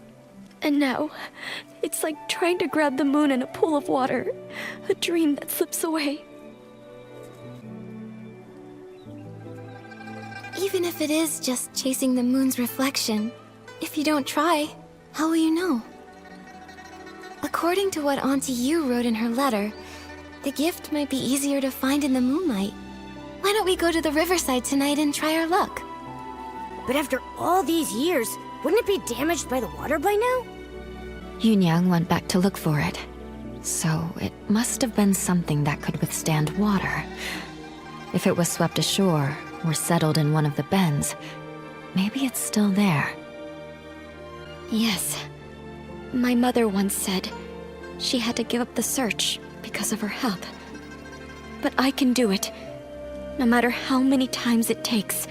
Speaker 7: And now, it's like trying to grab the moon in a pool of water, a dream that slips away.
Speaker 1: Even if it is just chasing the moon's reflection, if you don't try, how will you know? According to what Auntie Yu wrote in her letter, the gift might be easier to find in the moonlight. Why don't we go to the riverside tonight and try our luck?
Speaker 6: But after all these years, wouldn't it be damaged by the water by now?
Speaker 10: Yunyang went back to look for it. So it must have been something that could withstand water. If it was swept ashore or settled in one of the bends, maybe it's still there.
Speaker 7: Yes. My mother once said she had to give up the search because of her health. But I can do it. No matter how many times it takes,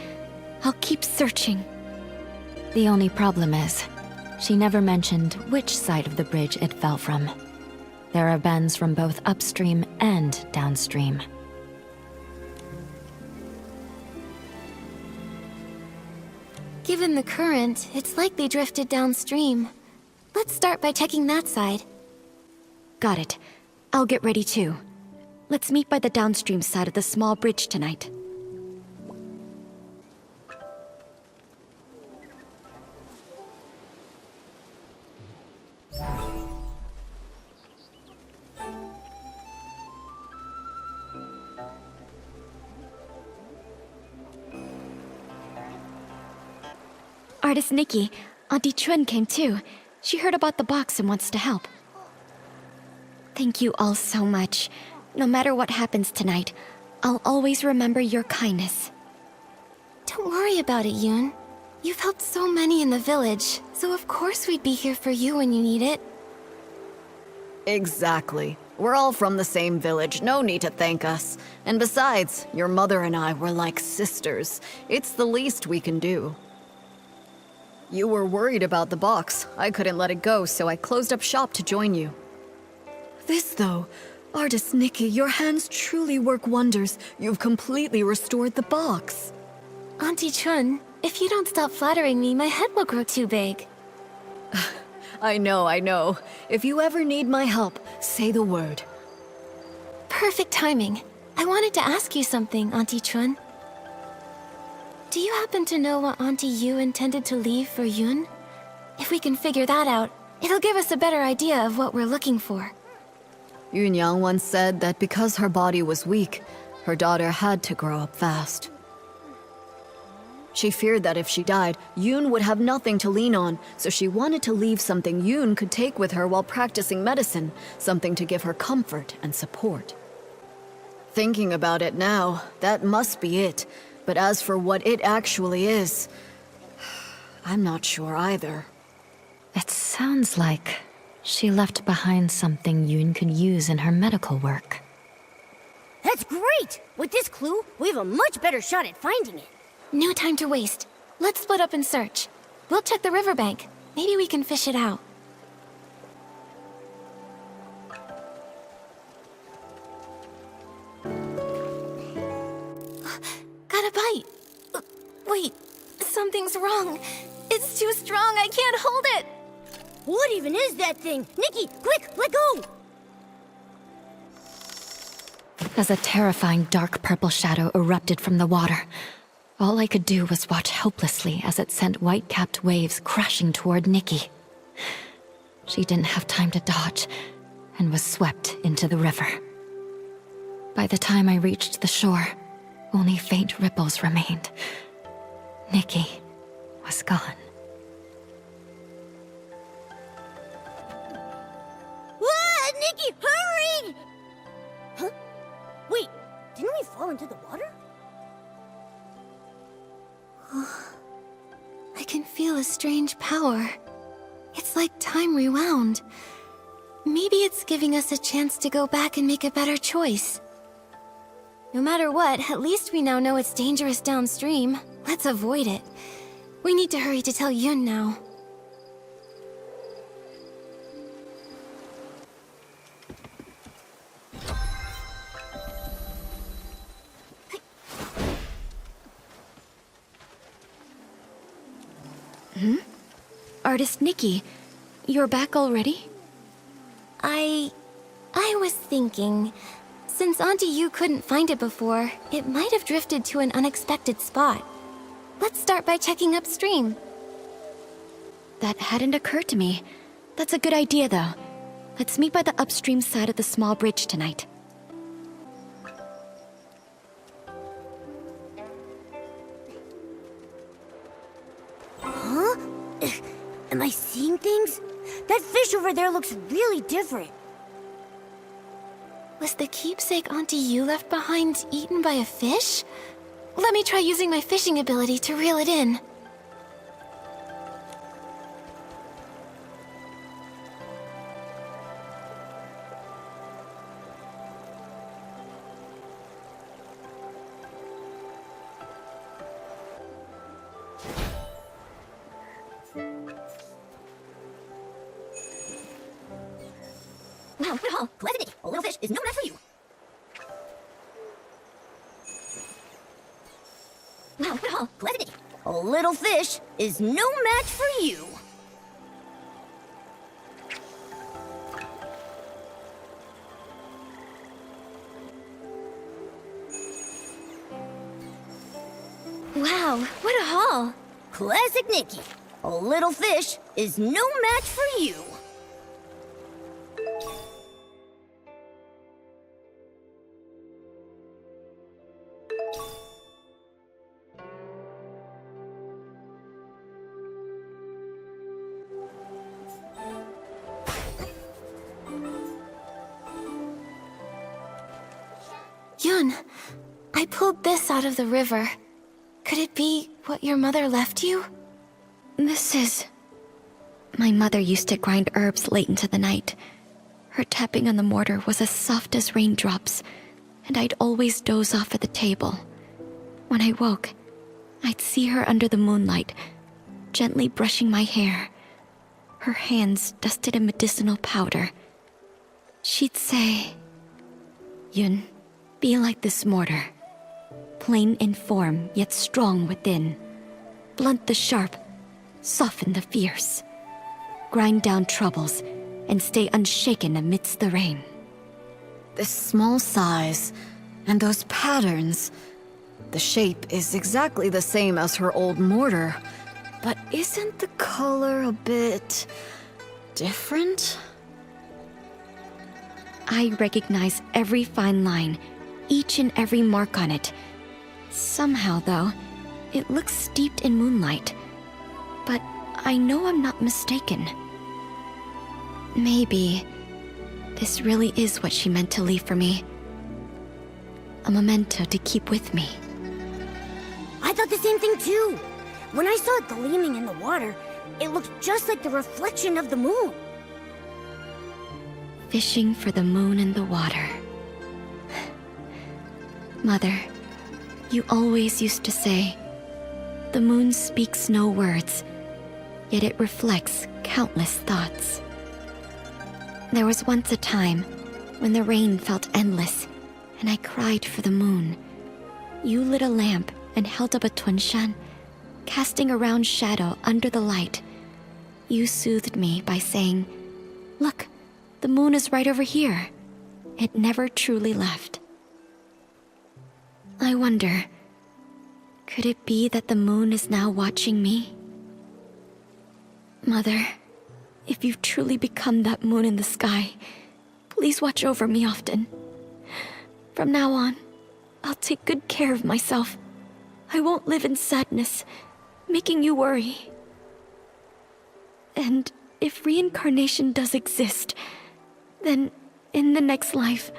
Speaker 7: I'll keep searching.
Speaker 10: The only problem is, she never mentioned which side of the bridge it fell from. There are bends from both upstream and downstream.
Speaker 1: Given the current, it's likely drifted downstream. Let's start by checking that side.
Speaker 7: Got it. I'll get ready too. Let's meet by the downstream side of the small bridge tonight. Artist Nikki, Auntie Chun came too. She heard about the box and wants to help. Thank you all so much. No matter what happens tonight, I'll always remember your kindness.
Speaker 1: Don't worry about it, Yoon. You've helped so many in the village, so of course we'd be here for you when you need it.
Speaker 9: Exactly. We're all from the same village, no need to thank us. And besides, your mother and I were like sisters. It's the least we can do. You were worried about the box. I couldn't let it go, so I closed up shop to join you. This though, Artist Nikki, your hands truly work wonders. You've completely restored the box.
Speaker 1: Auntie Chun, if you don't stop flattering me, my head will grow too big.
Speaker 9: I know. If you ever need my help, say the word.
Speaker 1: Perfect timing. I wanted to ask you something, Auntie Chun. Do you happen to know what Auntie Yu intended to leave for Yun? If we can figure that out, it'll give us a better idea of what we're looking for.
Speaker 9: Yun Yang once said that because her body was weak, her daughter had to grow up fast. She feared that if she died, Yun would have nothing to lean on, so she wanted to leave something Yun could take with her while practicing medicine, something to give her comfort and support. Thinking about it now, that must be it. But as for what it actually is, I'm not sure either.
Speaker 10: It sounds like she left behind something Yun could use in her medical work.
Speaker 6: That's great! With this clue, we have a much better shot at finding it.
Speaker 1: No time to waste. Let's split up and search. We'll check the riverbank. Maybe we can fish it out. Got a bite. Wait, something's wrong. It's too strong. I can't hold it.
Speaker 6: What even is that thing? Nikki, quick, let go!
Speaker 10: As a terrifying dark purple shadow erupted from the water, all I could do was watch helplessly as it sent white-capped waves crashing toward Nikki. She didn't have time to dodge and was swept into the river. By the time I reached the shore, only faint ripples remained. Nikki was gone.
Speaker 6: Ah, Nikki, hurry! Huh? Wait, didn't we fall into the water?
Speaker 1: I can feel a strange power. It's like time rewound. Maybe it's giving us a chance to go back and make a better choice. No matter what, at least we now know it's dangerous downstream. Let's avoid it. We need to hurry to tell Yun now.
Speaker 10: Artist Nikki, you're back already?
Speaker 1: I was thinking, since Auntie Yu couldn't find it before, it might have drifted to an unexpected spot. Let's start by checking upstream.
Speaker 10: That hadn't occurred to me. That's a good idea, though. Let's meet by the upstream side of the small bridge tonight.
Speaker 6: Huh? Am I seeing things? That fish over there looks really different.
Speaker 1: Was the keepsake Auntie Yu left behind eaten by a fish? Let me try using my fishing ability to reel it in.
Speaker 6: Wow, what a haul. Pleasant. A little fish is no match for you. Wow, what a haul. Pleasant. A little fish is no match for you.
Speaker 1: Wow, what a haul!
Speaker 6: Classic Nikki. A little fish is no match for you.
Speaker 1: Yun, I pulled this out of the river. Could it be what your mother left you?
Speaker 10: This is
Speaker 1: My mother used to grind herbs late into the night. Her tapping on the mortar was as soft as raindrops, and I'd always doze off at the table. When I woke, I'd see her under the moonlight, gently brushing my hair, her hands dusted in medicinal powder. She'd say, "Yun, be like this mortar. Plain in form, yet strong within. Blunt the sharp, soften the fierce. Grind down troubles, and stay unshaken amidst the rain."
Speaker 9: This small size, and those patterns. The shape is exactly the same as her old mortar. But isn't the color a bit different?
Speaker 1: I recognize every fine line, each and every mark on it. Somehow, though, it looks steeped in moonlight. But I know I'm not mistaken. Maybe this really is what she meant to leave for me. A memento to keep with me.
Speaker 6: I thought the same thing too. When I saw it gleaming in the water, it looked just like the reflection of the moon.
Speaker 1: Fishing for the moon in the water. Mother, you always used to say, "The moon speaks no words, yet it reflects countless thoughts." There was once a time when the rain felt endless, and I cried for the moon. You lit a lamp and held up a tunshan, casting a round shadow under the light. You soothed me by saying, "Look, the moon is right over here." It never truly left. I wonder, could it be that the moon is now watching me? Mother, if you've truly become that moon in the sky, please watch over me often. From now on, I'll take good care of myself. I won't live in sadness, making you worry. And if reincarnation does exist, then in the next life,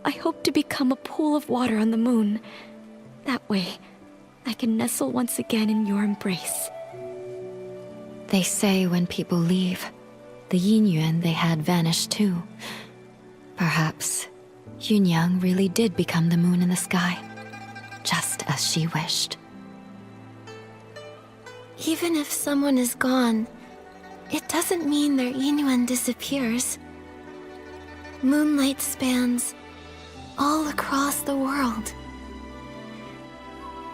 Speaker 1: I hope to become a pool of water on the moon. That way, I can nestle once again in your embrace.
Speaker 10: They say when people leave, the Yin Yuan they had vanished too. Perhaps Yunyang really did become the moon in the sky, just as she wished.
Speaker 1: Even if someone is gone, it doesn't mean their Yin Yuan disappears. Moonlight spans all across the world.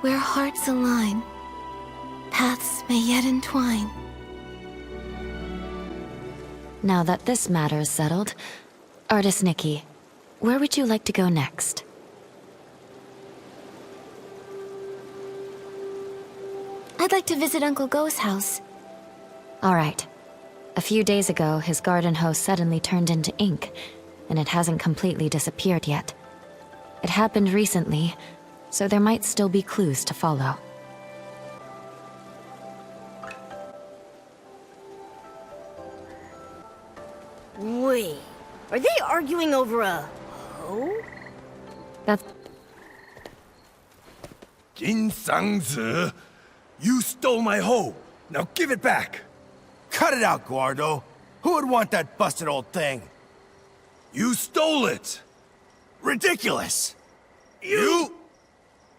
Speaker 1: Where hearts align, paths may yet entwine.
Speaker 10: Now that this matter is settled, Artist Nikki, where would you like to go next?
Speaker 1: I'd like to visit Uncle Gou's house.
Speaker 10: All right. A few days ago, his garden hose suddenly turned into ink, and it hasn't completely disappeared yet. It happened recently, so there might still be clues to follow.
Speaker 6: Wait, are they arguing over a hoe?
Speaker 10: That's...
Speaker 4: Jin Sangzi, you stole my hoe. Now give it back.
Speaker 12: Cut it out, Gou Erduo. Who would want that busted old thing?
Speaker 4: You stole it.
Speaker 12: Ridiculous!
Speaker 4: You?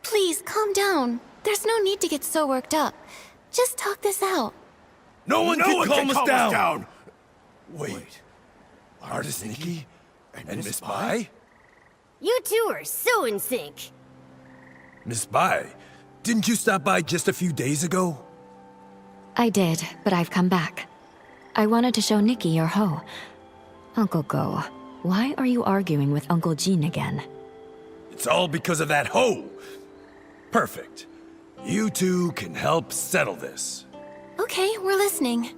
Speaker 1: Please, calm down. There's no need to get so worked up. Just talk this out.
Speaker 4: No one can calm us down.
Speaker 12: Wait.
Speaker 4: Wait. Artist Nikki? And Miss Bai?
Speaker 6: You two are so in sync.
Speaker 4: Miss Bai, didn't you stop by just a few days ago?
Speaker 10: I did, but I've come back. I wanted to show Nikki your hoe. Uncle Gou, why are you arguing with Uncle Jin again?
Speaker 4: It's all because of that hoe. Perfect. You two can help settle this.
Speaker 1: Okay, we're listening.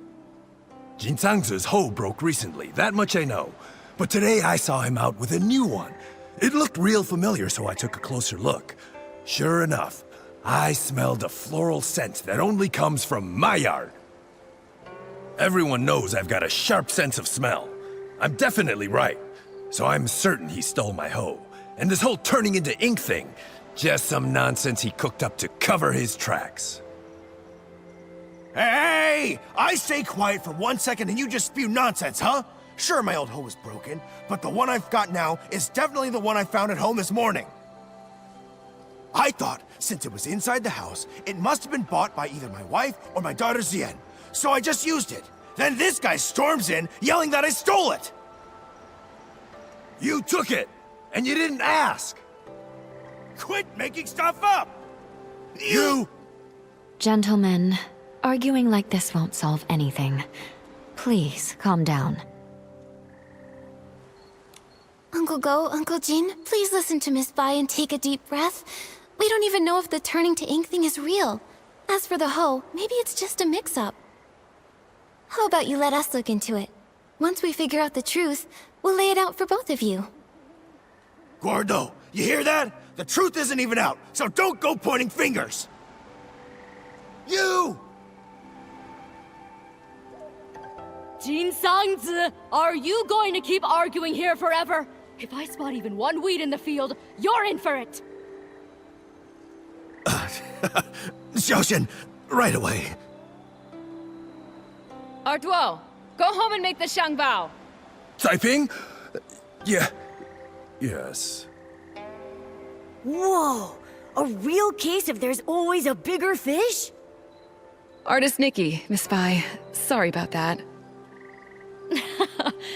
Speaker 4: Jin Sangzi's hoe broke recently, that much I know. But today I saw him out with a new one. It looked real familiar, so I took a closer look. Sure enough, I smelled a floral scent that only comes from my yard. Everyone knows I've got a sharp sense of smell. I'm definitely right, so I'm certain he stole my hoe. And this whole turning into ink thing, just some nonsense he cooked up to cover his tracks.
Speaker 12: Hey! I stay quiet for 1 second and you just spew nonsense, huh? Sure, my old hoe is broken, but the one I've got now is definitely the one I found at home this morning. I thought, since it was inside the house, it must have been bought by either my wife or my daughter Zien. So I just used it. Then this guy storms in, yelling that I stole it!
Speaker 4: You took it, and you didn't ask!
Speaker 12: Quit making stuff up!
Speaker 4: You!
Speaker 10: Gentlemen, arguing like this won't solve anything. Please, calm down.
Speaker 1: Uncle Gou, Uncle Jin, please listen to Miss Bai and take a deep breath. We don't even know if the turning to ink thing is real. As for the hoe, maybe it's just a mix-up. How about you let us look into it? Once we figure out the truth, we'll lay it out for both of you.
Speaker 12: Gou Erduo, you hear that? The truth isn't even out, so don't go pointing fingers! You!
Speaker 7: Jin Sangzi, are you going to keep arguing here forever? If I spot even one weed in the field, you're in for it!
Speaker 12: Xiaozhi, right away.
Speaker 3: Erduo, go home and make the Shangbao.
Speaker 4: Taiping? Yeah. Yes.
Speaker 6: Whoa! A real case of there's always a bigger fish?
Speaker 3: Artist Nikki, Miss Bai. Sorry about that.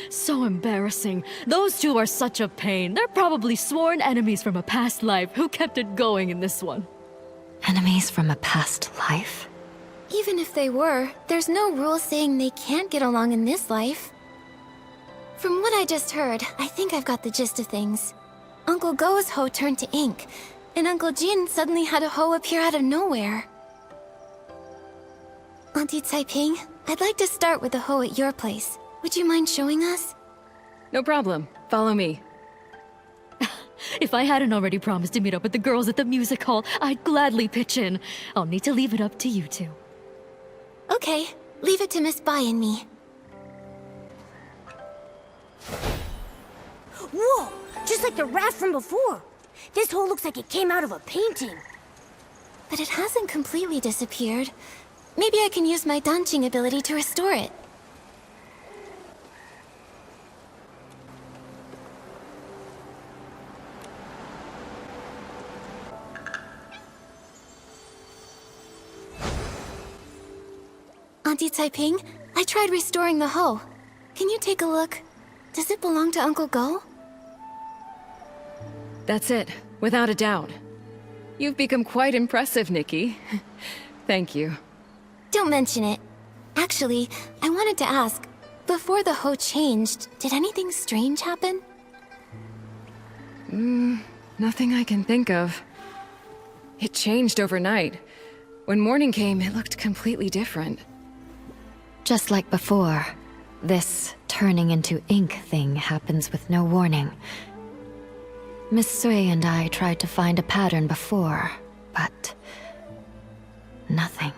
Speaker 7: So embarrassing. Those two are such a pain. They're probably sworn enemies from a past life who kept it going in this one.
Speaker 10: Enemies from a past life?
Speaker 1: Even if they were, there's no rule saying they can't get along in this life. From what I just heard, I think I've got the gist of things. Uncle Gou's hoe turned to ink, and Uncle Jin suddenly had a hoe appear out of nowhere. Auntie Taiping, I'd like to start with the hoe at your place. Would you mind showing us?
Speaker 3: No problem. Follow me.
Speaker 7: If I hadn't already promised to meet up with the girls at the music hall, I'd gladly pitch in. I'll need to leave it up to you two.
Speaker 1: Okay, leave it to Miss Bai and me.
Speaker 6: Whoa! Just like the raft from before. This hole looks like it came out of a painting.
Speaker 1: But it hasn't completely disappeared. Maybe I can use my Danqing ability to restore it. Auntie Taiping, I tried restoring the hoe. Can you take a look? Does it belong to Uncle Gou?
Speaker 3: That's it, without a doubt. You've become quite impressive, Nikki. Thank you.
Speaker 1: Don't mention it. Actually, I wanted to ask, before the hoe changed, did anything strange happen?
Speaker 3: Nothing I can think of. It changed overnight. When morning came, it looked completely different.
Speaker 10: Just like before, this turning into ink thing happens with no warning. Miss Sui and I tried to find a pattern before, but nothing.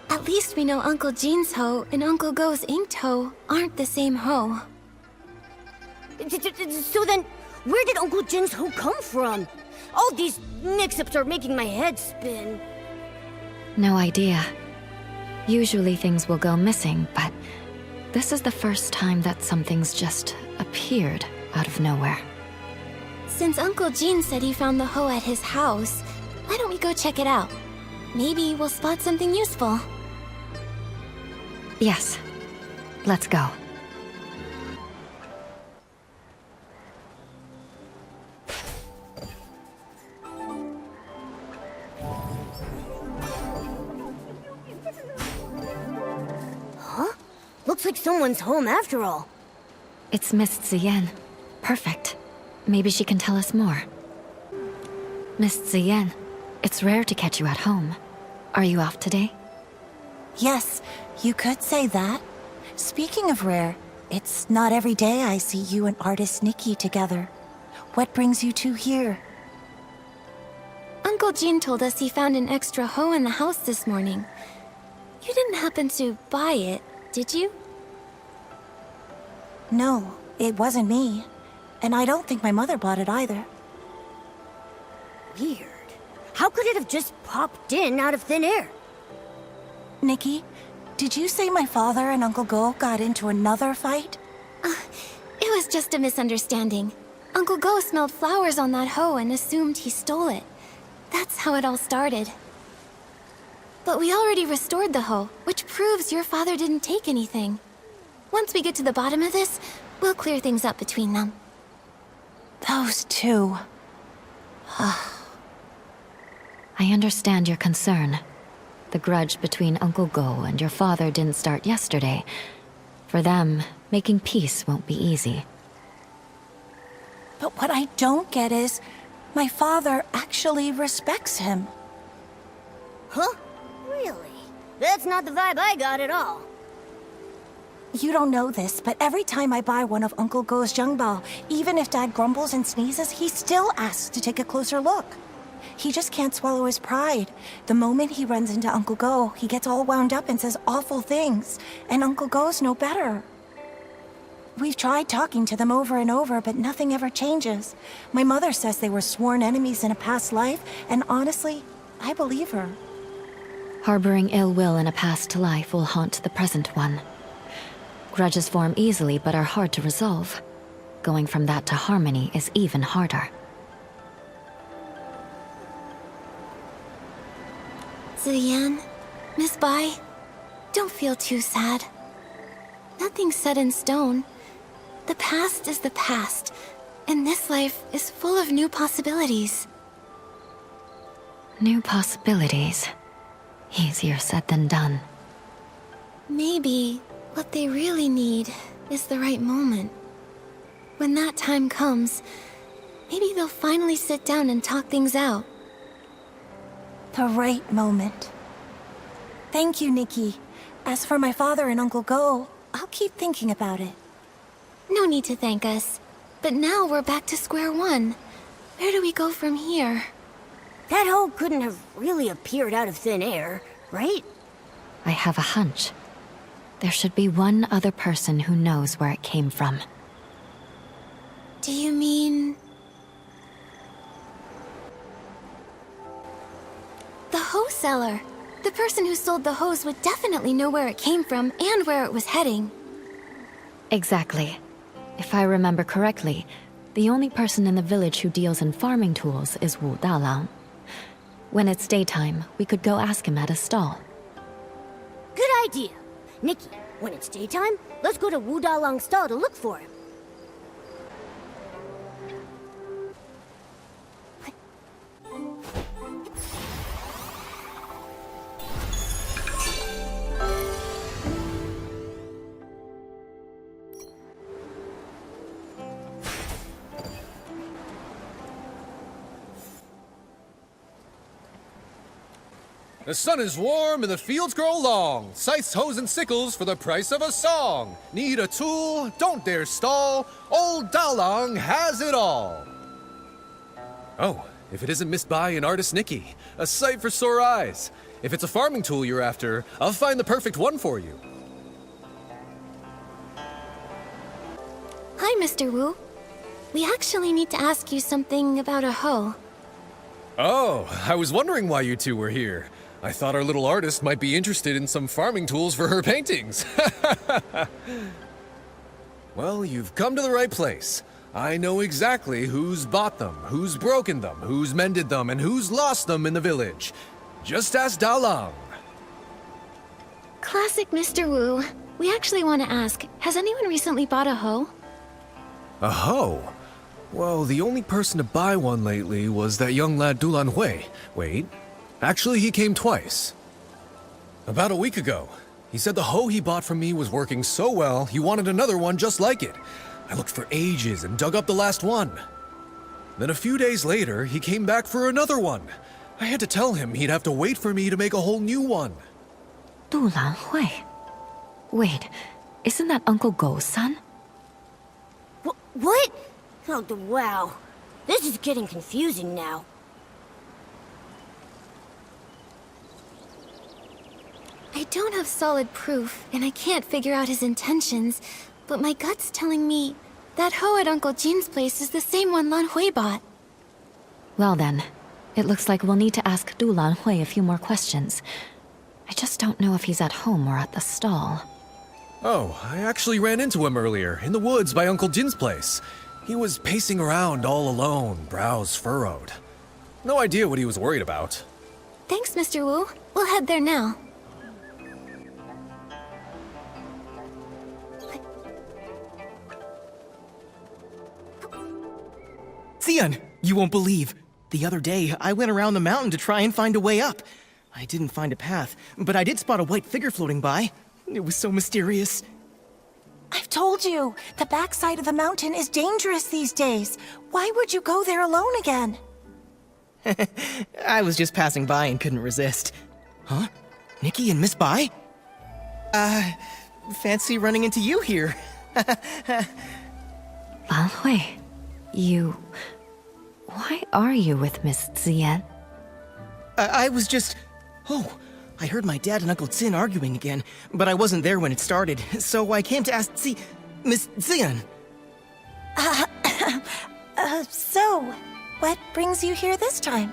Speaker 1: At least we know Uncle Jin's hoe and Uncle Gou's inked hoe aren't the same hoe.
Speaker 6: So then, where did Uncle Jin's hoe come from? All these mix-ups are making my head spin.
Speaker 10: No idea. Usually things will go missing, but this is the first time that something's just appeared out of nowhere.
Speaker 1: Since Uncle Jin said he found the hoe at his house, why don't we go check it out? Maybe we'll spot something useful.
Speaker 10: Yes. Let's go.
Speaker 6: Huh? Looks like someone's home after all.
Speaker 10: It's Miss Ziyan. Perfect. Maybe she can tell us more. Miss Ziyan, it's rare to catch you at home. Are you off today?
Speaker 11: Yes, you could say that. Speaking of rare, it's not every day I see you and artist Nikki together. What brings you two here?
Speaker 1: Uncle Jin told us he found an extra hoe in the house this morning. You didn't happen to buy it, did you?
Speaker 11: No, it wasn't me. And I don't think my mother bought it either.
Speaker 6: Weird. How could it have just popped in out of thin air?
Speaker 11: Nikki, did you say my father and Uncle Gou got into another fight?
Speaker 1: It was just a misunderstanding. Uncle Gou smelled flowers on that hoe and assumed he stole it. That's how it all started. But we already restored the hoe, which proves your father didn't take anything. Once we get to the bottom of this, we'll clear things up between them.
Speaker 11: Those two.
Speaker 10: I understand your concern. The grudge between Uncle Gou and your father didn't start yesterday. For them, making peace won't be easy.
Speaker 11: But what I don't get is, my father actually respects him.
Speaker 6: Huh? Really? That's not the vibe I got at all.
Speaker 11: You don't know this, but every time I buy one of Uncle Gou's Zhengbao, even if Dad grumbles and sneezes, he still asks to take a closer look. He just can't swallow his pride. The moment he runs into Uncle Gou, he gets all wound up and says awful things, and Uncle Gou's no better. We've tried talking to them over and over, but nothing ever changes. My mother says they were sworn enemies in a past life, and honestly, I believe her.
Speaker 10: Harboring ill will in a past life will haunt the present one. Grudges form easily but are hard to resolve. Going from that to harmony is even harder.
Speaker 1: Ziyan, Miss Bai, don't feel too sad. Nothing's set in stone. The past is the past, and this life is full of new possibilities.
Speaker 10: New possibilities. Easier said than done.
Speaker 1: Maybe what they really need is the right moment. When that time comes, maybe they'll finally sit down and talk things out.
Speaker 11: The right moment. Thank you, Nikki. As for my father and Uncle Gou, I'll keep thinking about it.
Speaker 1: No need to thank us. But now we're back to square one. Where do we go from here?
Speaker 6: That hoe couldn't have really appeared out of thin air, right?
Speaker 10: I have a hunch. There should be one other person who knows where it came from.
Speaker 1: Do you mean... the hoe seller? The person who sold the hose would definitely know where it came from and where it was heading.
Speaker 10: Exactly. If I remember correctly, the only person in the village who deals in farming tools is Wu Dalang. When it's daytime, we could go ask him at his stall.
Speaker 6: Good idea. Nikki, when it's daytime, let's go to Wu Dalang's stall to look for him.
Speaker 13: The sun is warm and the fields grow long. Scythes, hoes, and sickles for the price of a song. Need a tool? Don't dare stall. Old Dalang has it all. Oh, if it isn't Miss Bai and artist Nikki. A sight for sore eyes. If it's a farming tool you're after, I'll find the perfect one for you.
Speaker 1: Hi, Mr. Wu. We actually need to ask you something about a hoe.
Speaker 13: Oh, I was wondering why you two were here. I thought our little artist might be interested in some farming tools for her paintings. Well, you've come to the right place. I know exactly who's bought them, who's broken them, who's mended them, and who's lost them in the village. Just ask Dalang.
Speaker 1: Classic Mr. Wu. We actually want to ask, has anyone recently bought a hoe?
Speaker 13: A hoe? Well, the only person to buy one lately was that young lad Dulan Hui. Wait, actually he came twice. About a week ago. He said the hoe he bought from me was working so well, he wanted another one just like it. I looked for ages and dug up the last one. Then a few days later, he came back for another one. I had to tell him he'd have to wait for me to make a whole new one.
Speaker 10: Dulan Hui. Wait, isn't that Uncle Gou's son?
Speaker 6: What? Oh, wow. This is getting confusing now.
Speaker 1: I don't have solid proof, and I can't figure out his intentions, but my gut's telling me that hoe at Uncle Jin's place is the same one Lan Hui bought.
Speaker 10: Well then, it looks like we'll need to ask Dulan Hui a few more questions. I just don't know if he's at home or at the stall.
Speaker 13: Oh, I actually ran into him earlier, in the woods by Uncle Jin's place. He was pacing around all alone, brows furrowed. No idea what he was worried about.
Speaker 1: Thanks, Mr. Wu. We'll head there now.
Speaker 8: Xian, you won't believe. The other day, I went around the mountain to try and find a way up. I didn't find a path, but I did spot a white figure floating by. It was so mysterious.
Speaker 11: I've told you, the backside of the mountain is dangerous these days. Why would you go there alone again?
Speaker 8: I was just passing by and couldn't resist. Huh? Nikki and Miss Bai? Fancy running into you here.
Speaker 10: Lan Hui, you... Why are you with Miss Xian?
Speaker 8: I was just... Oh, I heard my dad and Uncle Jin arguing again, but I wasn't there when it started, so I came to ask Miss Xian.
Speaker 11: So, what brings you here this time?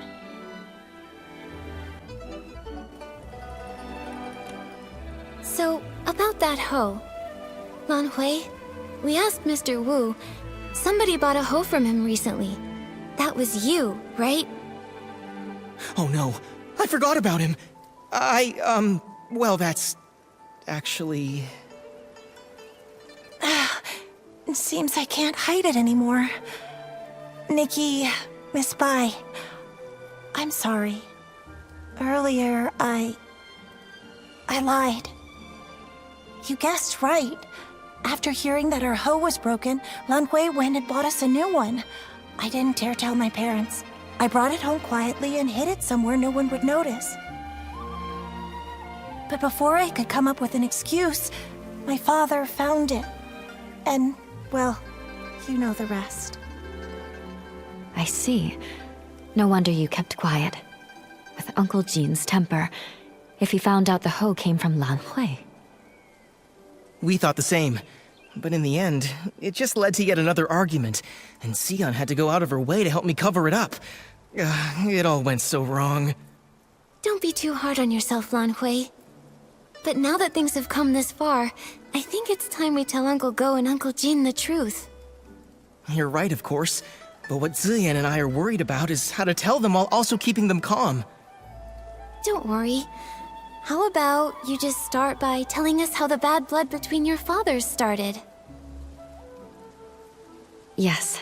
Speaker 1: So, about that hoe. Lan Hui, we asked Mr. Wu. Somebody bought a hoe from him recently. That was you, right?
Speaker 8: Oh no, I forgot about him. Well, that's... actually...
Speaker 11: It seems I can't hide it anymore. Nikki, Miss Bai, I'm sorry. Earlier, I lied. You guessed right. After hearing that our hoe was broken, Lan Hui went and bought us a new one. I didn't dare tell my parents. I brought it home quietly and hid it somewhere no one would notice. But before I could come up with an excuse, my father found it. And, well, you know the rest.
Speaker 10: I see. No wonder you kept quiet. With Uncle Jin's temper, if he found out the hoe came from Lan Hui.
Speaker 8: We thought the same. But in the end, it just led to yet another argument, and Xian had to go out of her way to help me cover it up. It all went so wrong.
Speaker 1: Don't be too hard on yourself, Lan Hui. But now that things have come this far, I think it's time we tell Uncle Gou and Uncle Jin the truth.
Speaker 8: You're right, of course. But what Ziyan and I are worried about is how to tell them while also keeping them calm.
Speaker 1: Don't worry. How about you just start by telling us how the bad blood between your fathers started?
Speaker 10: Yes.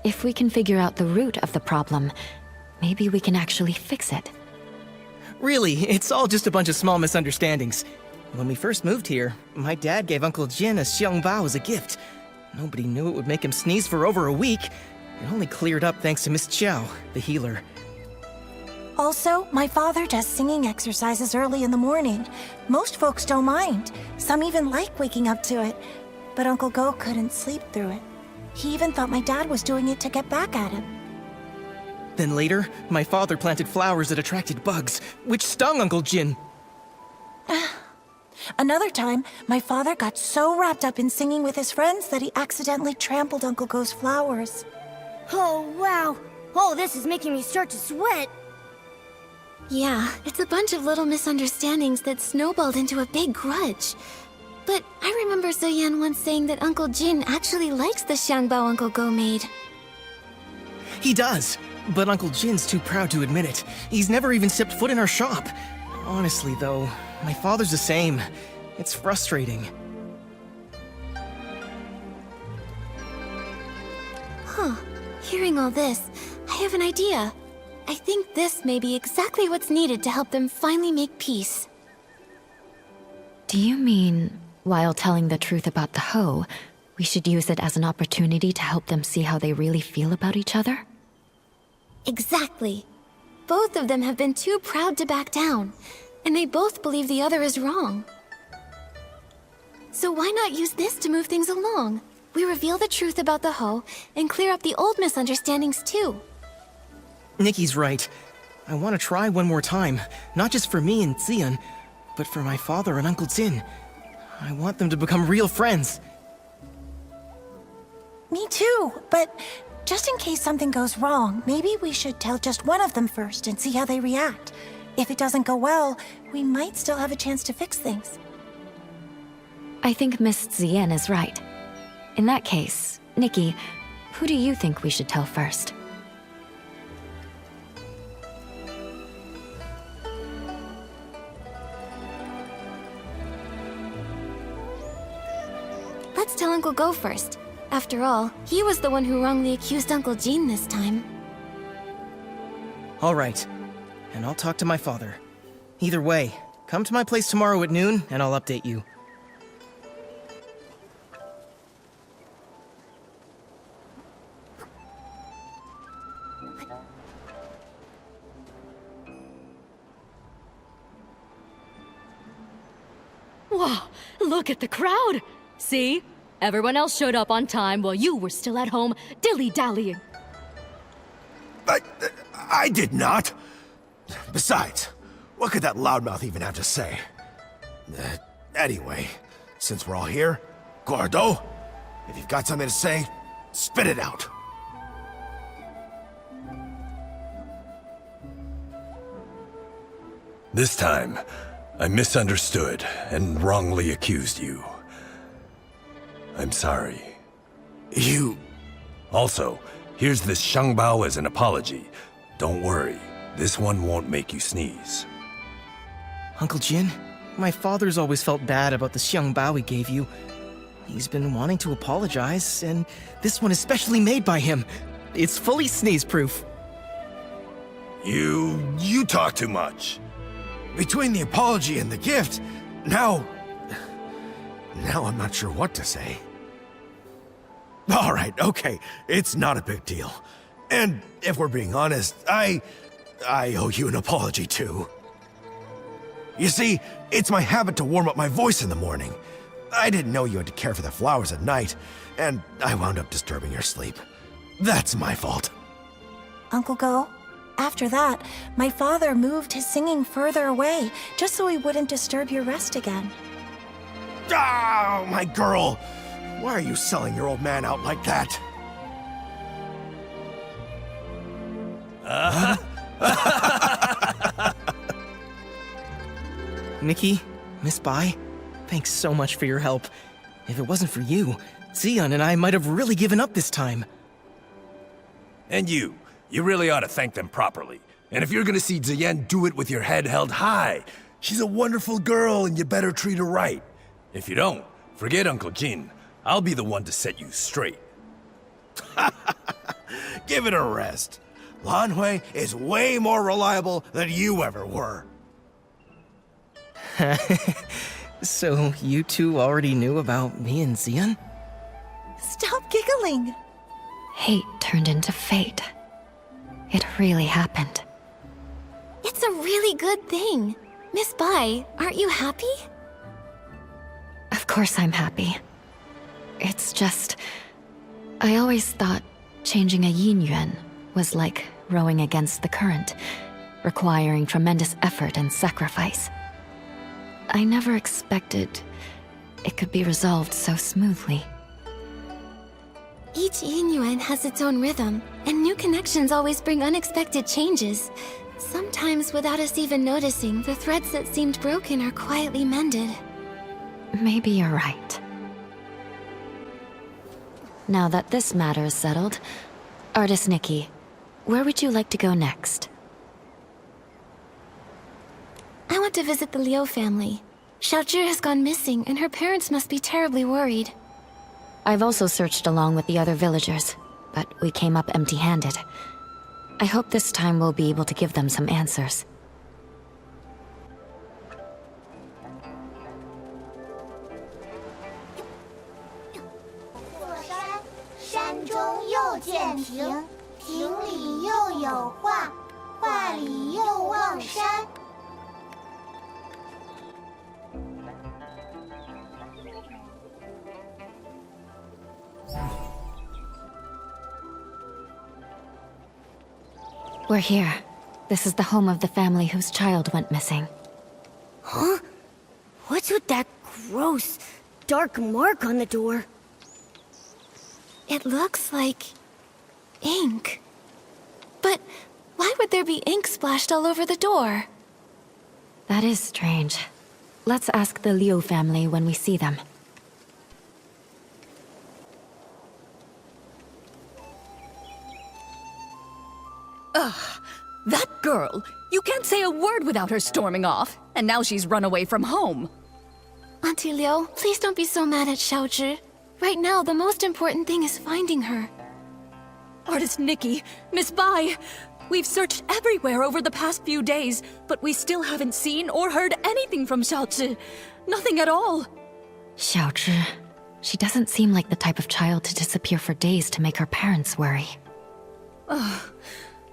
Speaker 10: If we can figure out the root of the problem, maybe we can actually fix it.
Speaker 8: Really, it's all just a bunch of small misunderstandings. When we first moved here, my dad gave Uncle Jin a xiangbao as a gift. Nobody knew it would make him sneeze for over a week. It only cleared up thanks to Miss Qiao, the healer.
Speaker 11: Also, my father does singing exercises early in the morning. Most folks don't mind. Some even like waking up to it. But Uncle Gou couldn't sleep through it. He even thought my dad was doing it to get back at him.
Speaker 8: Then later, my father planted flowers that attracted bugs, which stung Uncle Jin.
Speaker 11: Another time, my father got so wrapped up in singing with his friends that he accidentally trampled Uncle Gou's flowers.
Speaker 6: Oh, wow. Oh, this is making me start to sweat.
Speaker 1: Yeah, it's a bunch of little misunderstandings that snowballed into a big grudge. But I remember Ziyan once saying that Uncle Jin actually likes the xiangbao Uncle Gou made.
Speaker 8: He does, but Uncle Jin's too proud to admit it. He's never even stepped foot in our shop. Honestly, though, my father's the same. It's frustrating.
Speaker 1: Huh. Hearing all this, I have an idea. I think this may be exactly what's needed to help them finally make peace.
Speaker 10: Do you mean, while telling the truth about the hoe, we should use it as an opportunity to help them see how they really feel about each other?
Speaker 1: Exactly. Both of them have been too proud to back down, and they both believe the other is wrong. So why not use this to move things along? We reveal the truth about the hoe and clear up the old misunderstandings too.
Speaker 8: Nikki's right. I want to try one more time, not just for me and Xian, but for my father and Uncle Jin. I want them to become real friends.
Speaker 11: Me too, but just in case something goes wrong, maybe we should tell just one of them first and see how they react. If it doesn't go well, we might still have a chance to fix things.
Speaker 10: I think Miss Zien is right. In that case, Nikki, who do you think we should tell first?
Speaker 1: Let's tell Uncle Gou first. After all, he was the one who wrongly accused Uncle Jean this time.
Speaker 8: All right. And I'll talk to my father. Either way, come to my place tomorrow at noon, and I'll update you.
Speaker 7: Wow, look at the crowd! See? Everyone else showed up on time while you were still at home dilly-dallying.
Speaker 12: I did not. Besides, what could that loudmouth even have to say? Anyway, since we're all here, Gou Erduo, if you've got something to say, spit it out.
Speaker 4: This time, I misunderstood and wrongly accused you. I'm sorry.
Speaker 12: You...
Speaker 4: Also, here's this Shangbao as an apology. Don't worry, this one won't make you sneeze.
Speaker 8: Uncle Jin, my father's always felt bad about the Xiangbao he gave you. He's been wanting to apologize, and this one is specially made by him. It's fully sneeze-proof.
Speaker 4: You talk too much.
Speaker 12: Between the apology and the gift, now I'm not sure what to say. All right, okay, it's not a big deal. And if we're being honest, I owe you an apology too. You see, it's my habit to warm up my voice in the morning. I didn't know you had to care for the flowers at night, and I wound up disturbing your sleep. That's my fault.
Speaker 11: Uncle Gou, after that, my father moved his singing further away, just so he wouldn't disturb your rest again.
Speaker 12: Ah, my girl! Why are you selling your old man out like that?
Speaker 8: Nikki, Miss Bai, thanks so much for your help. If it wasn't for you, Xion and I might have really given up this time.
Speaker 4: And you really ought to thank them properly. And if you're gonna see Ziyan, do it with your head held high. She's a wonderful girl and you better treat her right. If you don't, forget Uncle Jin. I'll be the one to set you straight.
Speaker 12: Give it a rest. Lan Hui is way more reliable than you ever were.
Speaker 8: So you two already knew about me and Xion?
Speaker 11: Stop giggling!
Speaker 10: Hate turned into fate. It really happened.
Speaker 1: It's a really good thing. Miss Bai, aren't you happy?
Speaker 10: Of course I'm happy. It's just... I always thought changing a Yin Yuan was like rowing against the current, requiring tremendous effort and sacrifice. I never expected it could be resolved so smoothly.
Speaker 1: Each Yin Yuan has its own rhythm, and new connections always bring unexpected changes. Sometimes, without us even noticing, the threads that seemed broken are quietly mended.
Speaker 10: Maybe you're right. Now that this matter is settled, Artist Nikki, where would you like to go next?
Speaker 1: I want to visit the Liu family. Xiaozhi has gone missing, and her parents must be terribly worried.
Speaker 10: I've also searched along with the other villagers, but we came up empty-handed. I hope this time we'll be able to give them some answers. We're here. This is the home of the family whose child went missing.
Speaker 6: Huh? What's with that gross, dark mark on the door?
Speaker 1: It looks like... ink. But why would there be ink splashed all over the door?
Speaker 10: That is strange. Let's ask the Liu family when we see them.
Speaker 3: That girl! You can't say a word without her storming off, and now she's run away from home.
Speaker 1: Auntie Liu, please don't be so mad at Xiaozhi. Right now, the most important thing is finding her.
Speaker 3: Artist Nikki, Miss Bai, we've searched everywhere over the past few days, but we still haven't seen or heard anything from Xiaozhi. Nothing at all.
Speaker 10: Xiaozhi. She doesn't seem like the type of child to disappear for days to make her parents worry.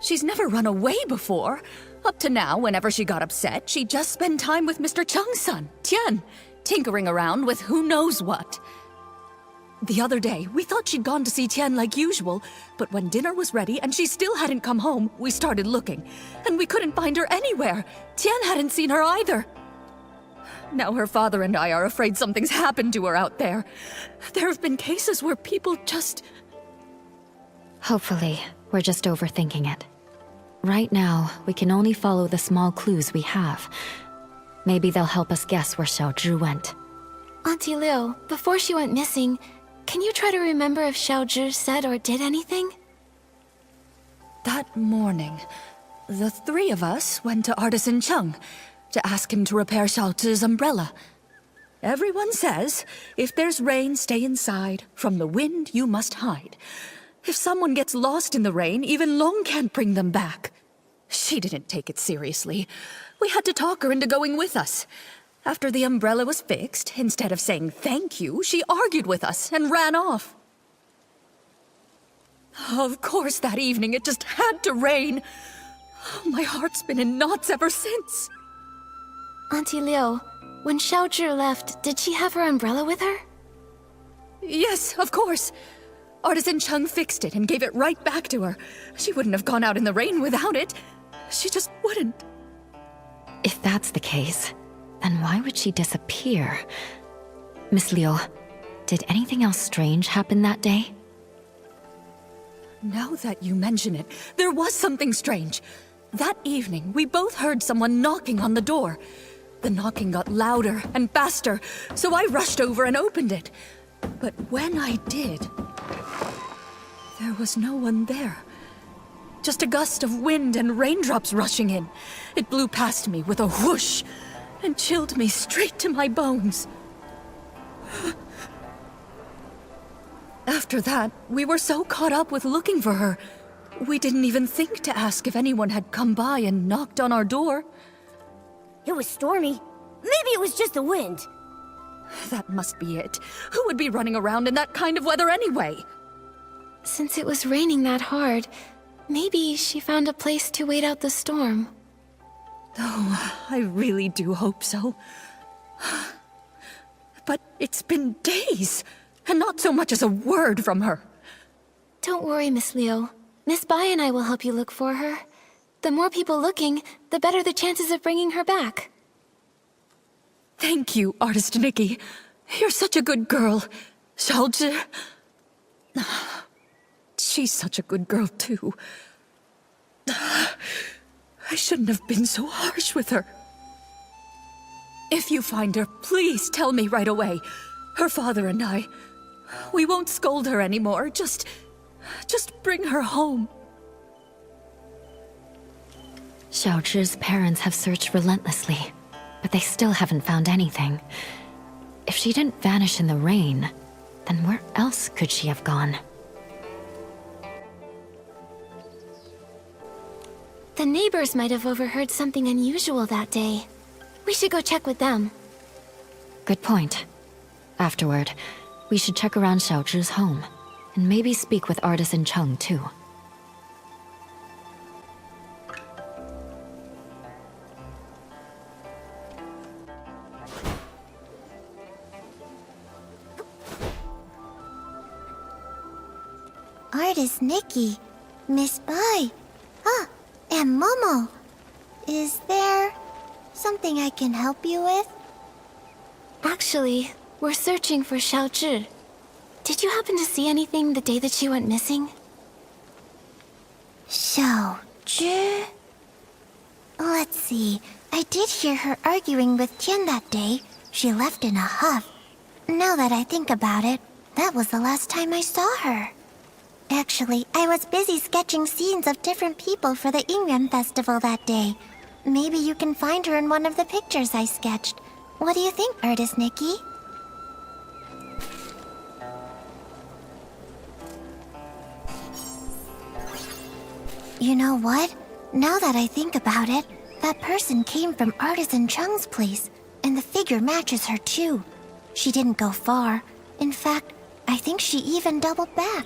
Speaker 3: She's never run away before. Up to now, whenever she got upset, she'd just spend time with Mr. Cheng's son, Tian, tinkering around with who knows what. The other day, we thought she'd gone to see Tian like usual, but when dinner was ready and she still hadn't come home, we started looking, and we couldn't find her anywhere. Tian hadn't seen her either. Now her father and I are afraid something's happened to her out there. There have been cases where people just...
Speaker 10: Hopefully, we're just overthinking it. Right now, we can only follow the small clues we have. Maybe they'll help us guess where Xiaozhi went.
Speaker 1: Auntie Liu, before she went missing, can you try to remember if Xiaozhi said or did anything?
Speaker 3: That morning, the three of us went to Artisan Cheng to ask him to repair Xiaozhi's umbrella. Everyone says, if there's rain, stay inside. From the wind, you must hide. If someone gets lost in the rain, even Long can't bring them back. She didn't take it seriously. We had to talk her into going with us. After the umbrella was fixed, instead of saying thank you, she argued with us and ran off. Of course, that evening it just had to rain. My heart's been in knots ever since.
Speaker 1: Auntie Liu, when Xiaozhi left, did she have her umbrella with her?
Speaker 3: Yes, of course. Artisan Cheng fixed it and gave it right back to her. She wouldn't have gone out in the rain without it. She just wouldn't.
Speaker 10: If that's the case, then why would she disappear? Miss Liu, did anything else strange happen that day?
Speaker 3: Now that you mention it, there was something strange. That evening, we both heard someone knocking on the door. The knocking got louder and faster, so I rushed over and opened it. But when I did, there was no one there. Just a gust of wind and raindrops rushing in. It blew past me with a whoosh and chilled me straight to my bones. After that, we were so caught up with looking for her, we didn't even think to ask if anyone had come by and knocked on our door.
Speaker 6: It was stormy. Maybe it was just the wind.
Speaker 3: That must be it. Who would be running around in that kind of weather anyway?
Speaker 1: Since it was raining that hard, maybe she found a place to wait out the storm.
Speaker 3: Oh, I really do hope so. But it's been days, and not so much as a word from her.
Speaker 1: Don't worry, Miss Liu. Miss Bai and I will help you look for her. The more people looking, the better the chances of bringing her back.
Speaker 3: Thank you, Artist Nikki. You're such a good girl. Xiaozhi... She's such a good girl, too. I shouldn't have been so harsh with her. If you find her, please tell me right away. Her father and I... We won't scold her anymore. Just bring her home.
Speaker 10: Xiaozhi's parents have searched relentlessly, but they still haven't found anything. If she didn't vanish in the rain, then where else could she have gone?
Speaker 1: The neighbors might have overheard something unusual that day. We should go check with them.
Speaker 10: Good point. Afterward, we should check around Xiaozhi's home, and maybe speak with Artisan Cheng too.
Speaker 5: Artist Nikki, Miss Bai, and Momo. Is there something I can help you with?
Speaker 1: Actually, we're searching for Xiaozhi. Did you happen to see anything the day that she went missing?
Speaker 5: Xiaozhi? Let's see. I did hear her arguing with Tian that day. She left in a huff. Now that I think about it, that was the last time I saw her. Actually, I was busy sketching scenes of different people for the Yin Yuan festival that day. Maybe you can find her in one of the pictures I sketched. What do you think, Artist Nikki? You know what? Now that I think about it, that person came from Artisan Chung's place, and the figure matches her too. She didn't go far. In fact, I think she even doubled back.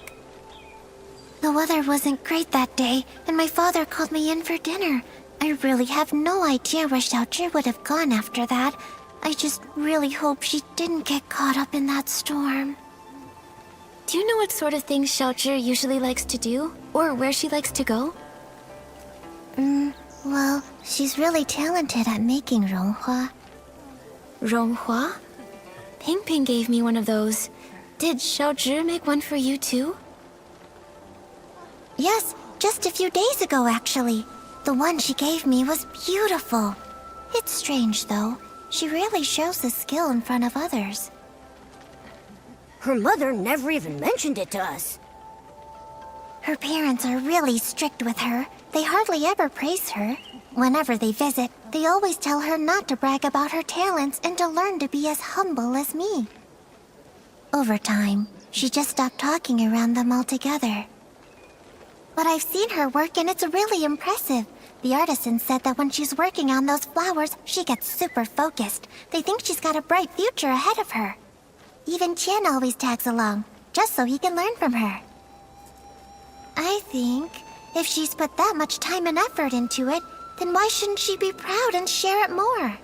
Speaker 5: The weather wasn't great that day, and my father called me in for dinner. I really have no idea where Xiaozhi would have gone after that. I just really hope she didn't get caught up in that storm.
Speaker 1: Do you know what sort of things Xiaozhi usually likes to do? Or where she likes to go?
Speaker 5: Well, she's really talented at making ronghua.
Speaker 1: Ronghua? Ping Ping gave me one of those. Did Xiaozhi make one for you too?
Speaker 5: Yes, just a few days ago actually. The one she gave me was beautiful. It's strange though. She rarely shows the skill in front of others.
Speaker 6: Her mother never even mentioned it to us.
Speaker 5: Her parents are really strict with her. They hardly ever praise her. Whenever they visit, they always tell her not to brag about her talents and to learn to be as humble as me. Over time, she just stopped talking around them altogether. But I've seen her work and it's really impressive. The artisan said that when she's working on those flowers, she gets super focused. They think she's got a bright future ahead of her. Even Tian always tags along, just so he can learn from her. I think if she's put that much time and effort into it, then why shouldn't she be proud and share it more?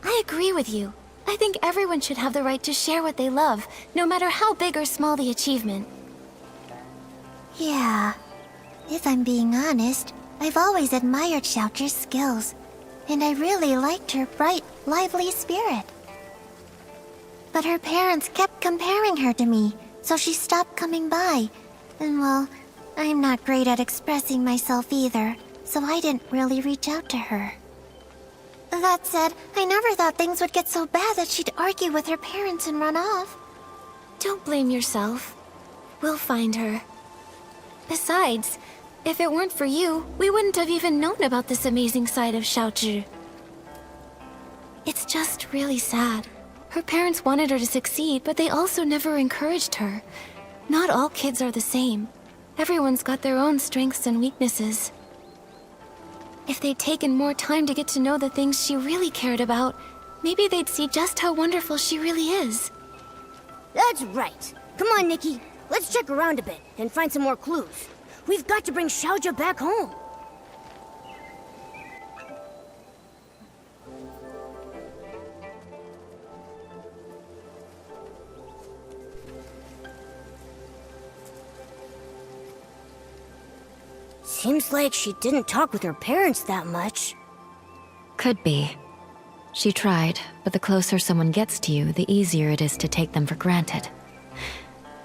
Speaker 1: I agree with you. I think everyone should have the right to share what they love, no matter how big or small the achievement.
Speaker 5: Yeah. If I'm being honest, I've always admired Xiaozhi's skills, and I really liked her bright, lively spirit. But her parents kept comparing her to me, so she stopped coming by. And well, I'm not great at expressing myself either, so I didn't really reach out to her. That said, I never thought things would get so bad that she'd argue with her parents and run off.
Speaker 1: Don't blame yourself. We'll find her. Besides, if it weren't for you, we wouldn't have even known about this amazing side of Xiaozhi. It's just really sad. Her parents wanted her to succeed, but they also never encouraged her. Not all kids are the same. Everyone's got their own strengths and weaknesses. If they'd taken more time to get to know the things she really cared about, maybe they'd see just how wonderful she really is.
Speaker 6: That's right. Come on, Nikki. Let's check around a bit and find some more clues. We've got to bring Xiaozhi back home. Seems like she didn't talk with her parents that much.
Speaker 10: Could be. She tried, but the closer someone gets to you, the easier it is to take them for granted.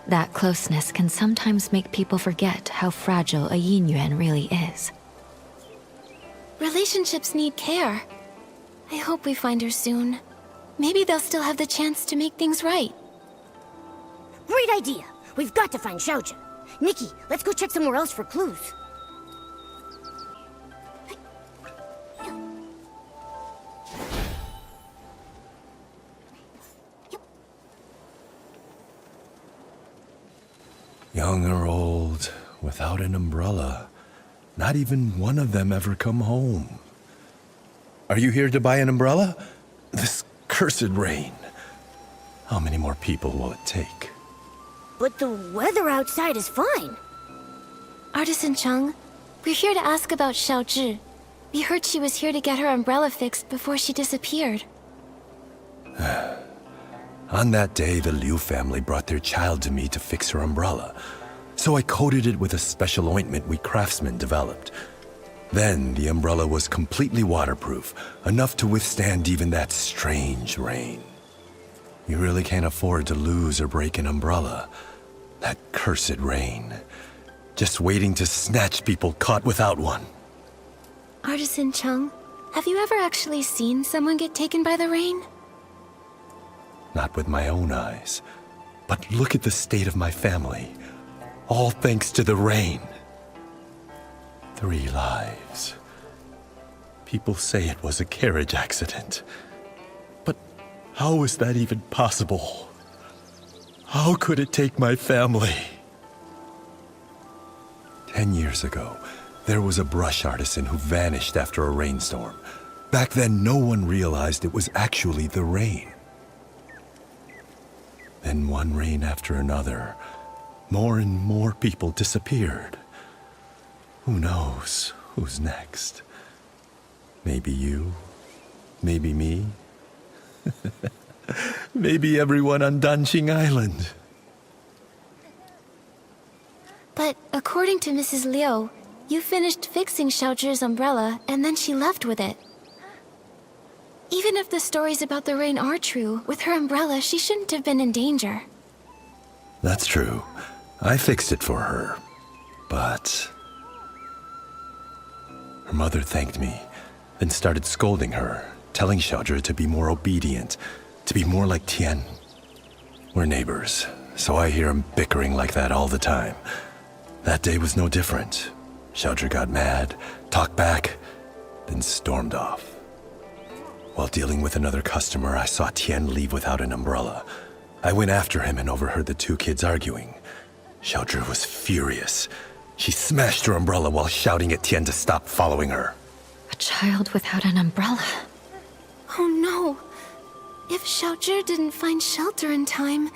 Speaker 10: That closeness can sometimes make people forget how fragile a Yin Yuan really is.
Speaker 1: Relationships need care. I hope we find her soon. Maybe they'll still have the chance to make things right.
Speaker 6: Great idea! We've got to find Xiaozhi. Nikki, let's go check somewhere else for clues.
Speaker 4: Young or old, without an umbrella. Not even one of them ever come home. Are you here to buy an umbrella? This cursed rain. How many more people will it take?
Speaker 6: But the weather outside is fine.
Speaker 1: Artisan Chung, we're here to ask about Xiaozhi. We heard she was here to get her umbrella fixed before she disappeared.
Speaker 4: On that day, the Liu family brought their child to me to fix her umbrella. So I coated it with a special ointment we craftsmen developed. Then the umbrella was completely waterproof, enough to withstand even that strange rain. You really can't afford to lose or break an umbrella. That cursed rain. Just waiting to snatch people caught without one.
Speaker 1: Artisan Chung, have you ever actually seen someone get taken by the rain?
Speaker 4: Not with my own eyes. But look at the state of my family. All thanks to the rain. 3 lives. People say it was a carriage accident. But how is that even possible? How could it take my family? 10 years ago, there was a brush artisan who vanished after a rainstorm. Back then, no one realized it was actually the rain. Then one rain after another, more and more people disappeared. Who knows who's next? Maybe you, maybe me, maybe everyone on Danqing Island.
Speaker 1: But according to Mrs. Liu, you finished fixing Xiaozhi's umbrella and then she left with it. Even if the stories about the rain are true, with her umbrella, she shouldn't have been in danger.
Speaker 4: That's true. I fixed it for her. But her mother thanked me, then started scolding her, telling Xiaozhi to be more obedient, to be more like Tian. We're neighbors, so I hear him bickering like that all the time. That day was no different. Xiaozhi got mad, talked back, then stormed off. While dealing with another customer, I saw Tian leave without an umbrella. I went after him and overheard the 2 kids arguing. Xiaozhi was furious. She smashed her umbrella while shouting at Tian to stop following her.
Speaker 10: A child without an umbrella.
Speaker 1: Oh no. If Xiaozhi didn't find shelter in time,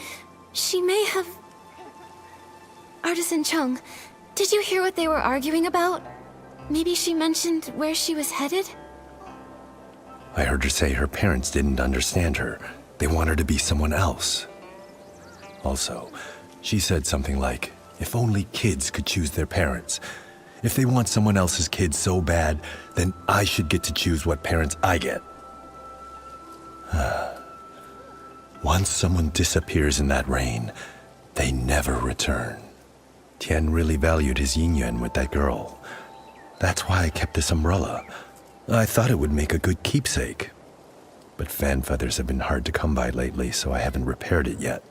Speaker 1: she may have... Artisan Chung, did you hear what they were arguing about? Maybe she mentioned where she was headed?
Speaker 4: I heard her say her parents didn't understand her. They want her to be someone else. Also, she said something like, if only kids could choose their parents. If they want someone else's kid so bad, then I should get to choose what parents I get. Once someone disappears in that rain, they never return. Tian really valued his Yin Yuan with that girl. That's why I kept this umbrella. I thought it would make a good keepsake. But fan feathers have been hard to come by lately, so I haven't repaired it yet.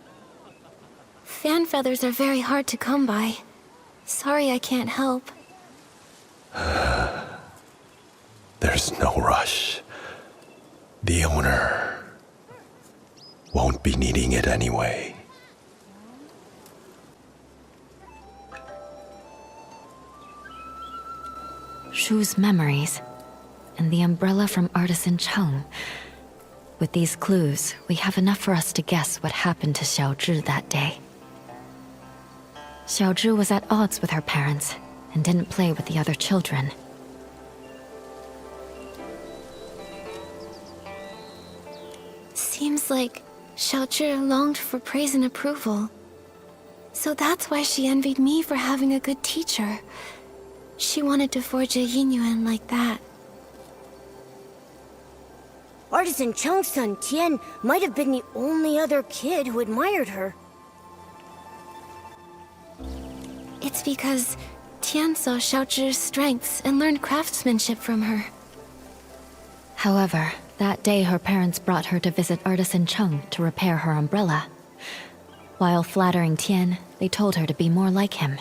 Speaker 1: Fan feathers are very hard to come by. Sorry I can't help.
Speaker 4: There's no rush. The owner won't be needing it anyway.
Speaker 10: Shu's memories, and the umbrella from Artisan Chung. With these clues, we have enough for us to guess what happened to Xiaozhi that day. Xiaozhi was at odds with her parents, and didn't play with the other children.
Speaker 1: Seems like Xiaozhi longed for praise and approval. So that's why she envied me for having a good teacher. She wanted to forge a Yin Yuan like that.
Speaker 6: Artisan Chung's son Tian might have been the only other kid who admired her.
Speaker 1: It's because Tian saw Xiaozhi's strengths and learned craftsmanship from her.
Speaker 10: However, that day her parents brought her to visit Artisan Chung to repair her umbrella. While flattering Tian, they told her to be more like him.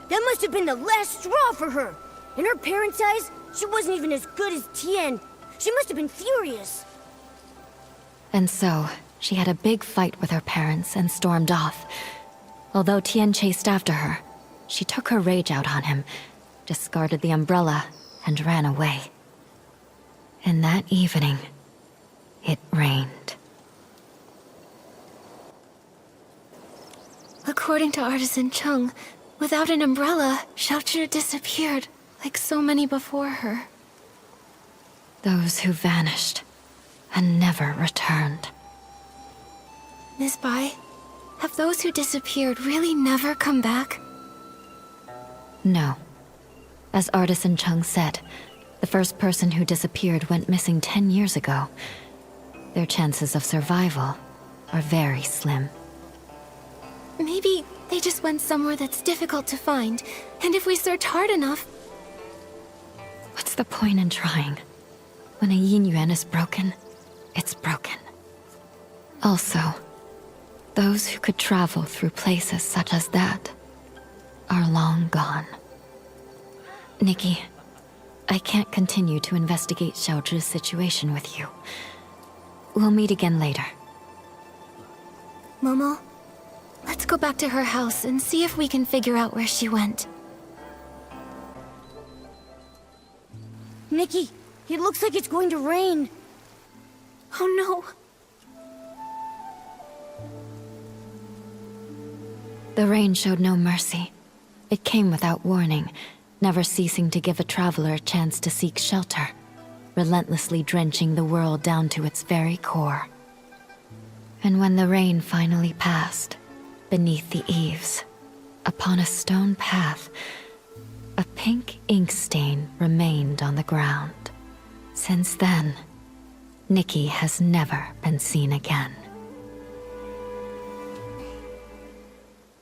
Speaker 6: That must have been the last straw for her. In her parents' eyes, she wasn't even as good as Tian. She must have been furious.
Speaker 10: And so, she had a big fight with her parents and stormed off. Although Tian chased after her, she took her rage out on him, discarded the umbrella, and ran away. And that evening, it rained.
Speaker 1: According to Artisan Chung, without an umbrella, Xiaozhi disappeared, like so many before her.
Speaker 10: Those who vanished and never returned.
Speaker 1: Miss Bai, have those who disappeared really never come back?
Speaker 10: No. As Artisan Chung said, the first person who disappeared went missing 10 years ago. Their chances of survival are very slim.
Speaker 1: Maybe they just went somewhere that's difficult to find, and if we search hard enough...
Speaker 10: What's the point in trying? When a Yin Yuan is broken, it's broken. Also, those who could travel through places such as that are long gone. Nikki, I can't continue to investigate Xiaozhi's situation with you. We'll meet again later.
Speaker 1: Momo, let's go back to her house and see if we can figure out where she went.
Speaker 6: Nikki, it looks like it's going to rain.
Speaker 1: Oh no.
Speaker 10: The rain showed no mercy. It came without warning, never ceasing to give a traveler a chance to seek shelter, relentlessly drenching the world down to its very core. And when the rain finally passed, beneath the eaves, upon a stone path, a pink ink stain remained on the ground. Since then, Nikki has never been seen again.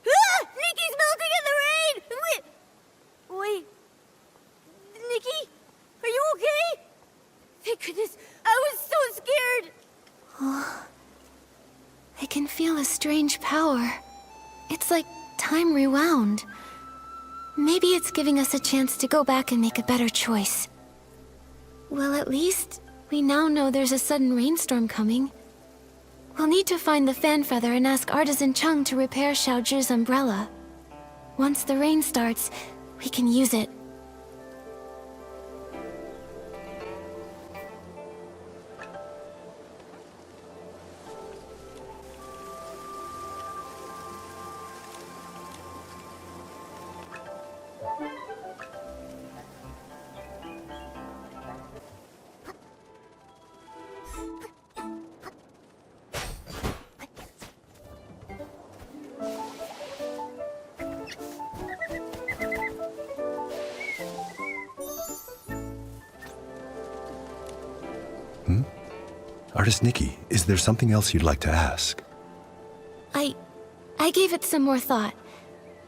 Speaker 6: Ah! Nikki's melting in the rain! Wait... Nikki? Are you okay? Thank goodness, I was so scared!
Speaker 1: I can feel a strange power. It's like time rewound. Maybe it's giving us a chance to go back and make a better choice. Well, at least we now know there's a sudden rainstorm coming. We'll need to find the fan feather and ask Artisan Chung to repair Xiaozhi's umbrella. Once the rain starts, we can use it.
Speaker 4: Artist Nikki, is there something else you'd like to ask?
Speaker 1: I gave it some more thought.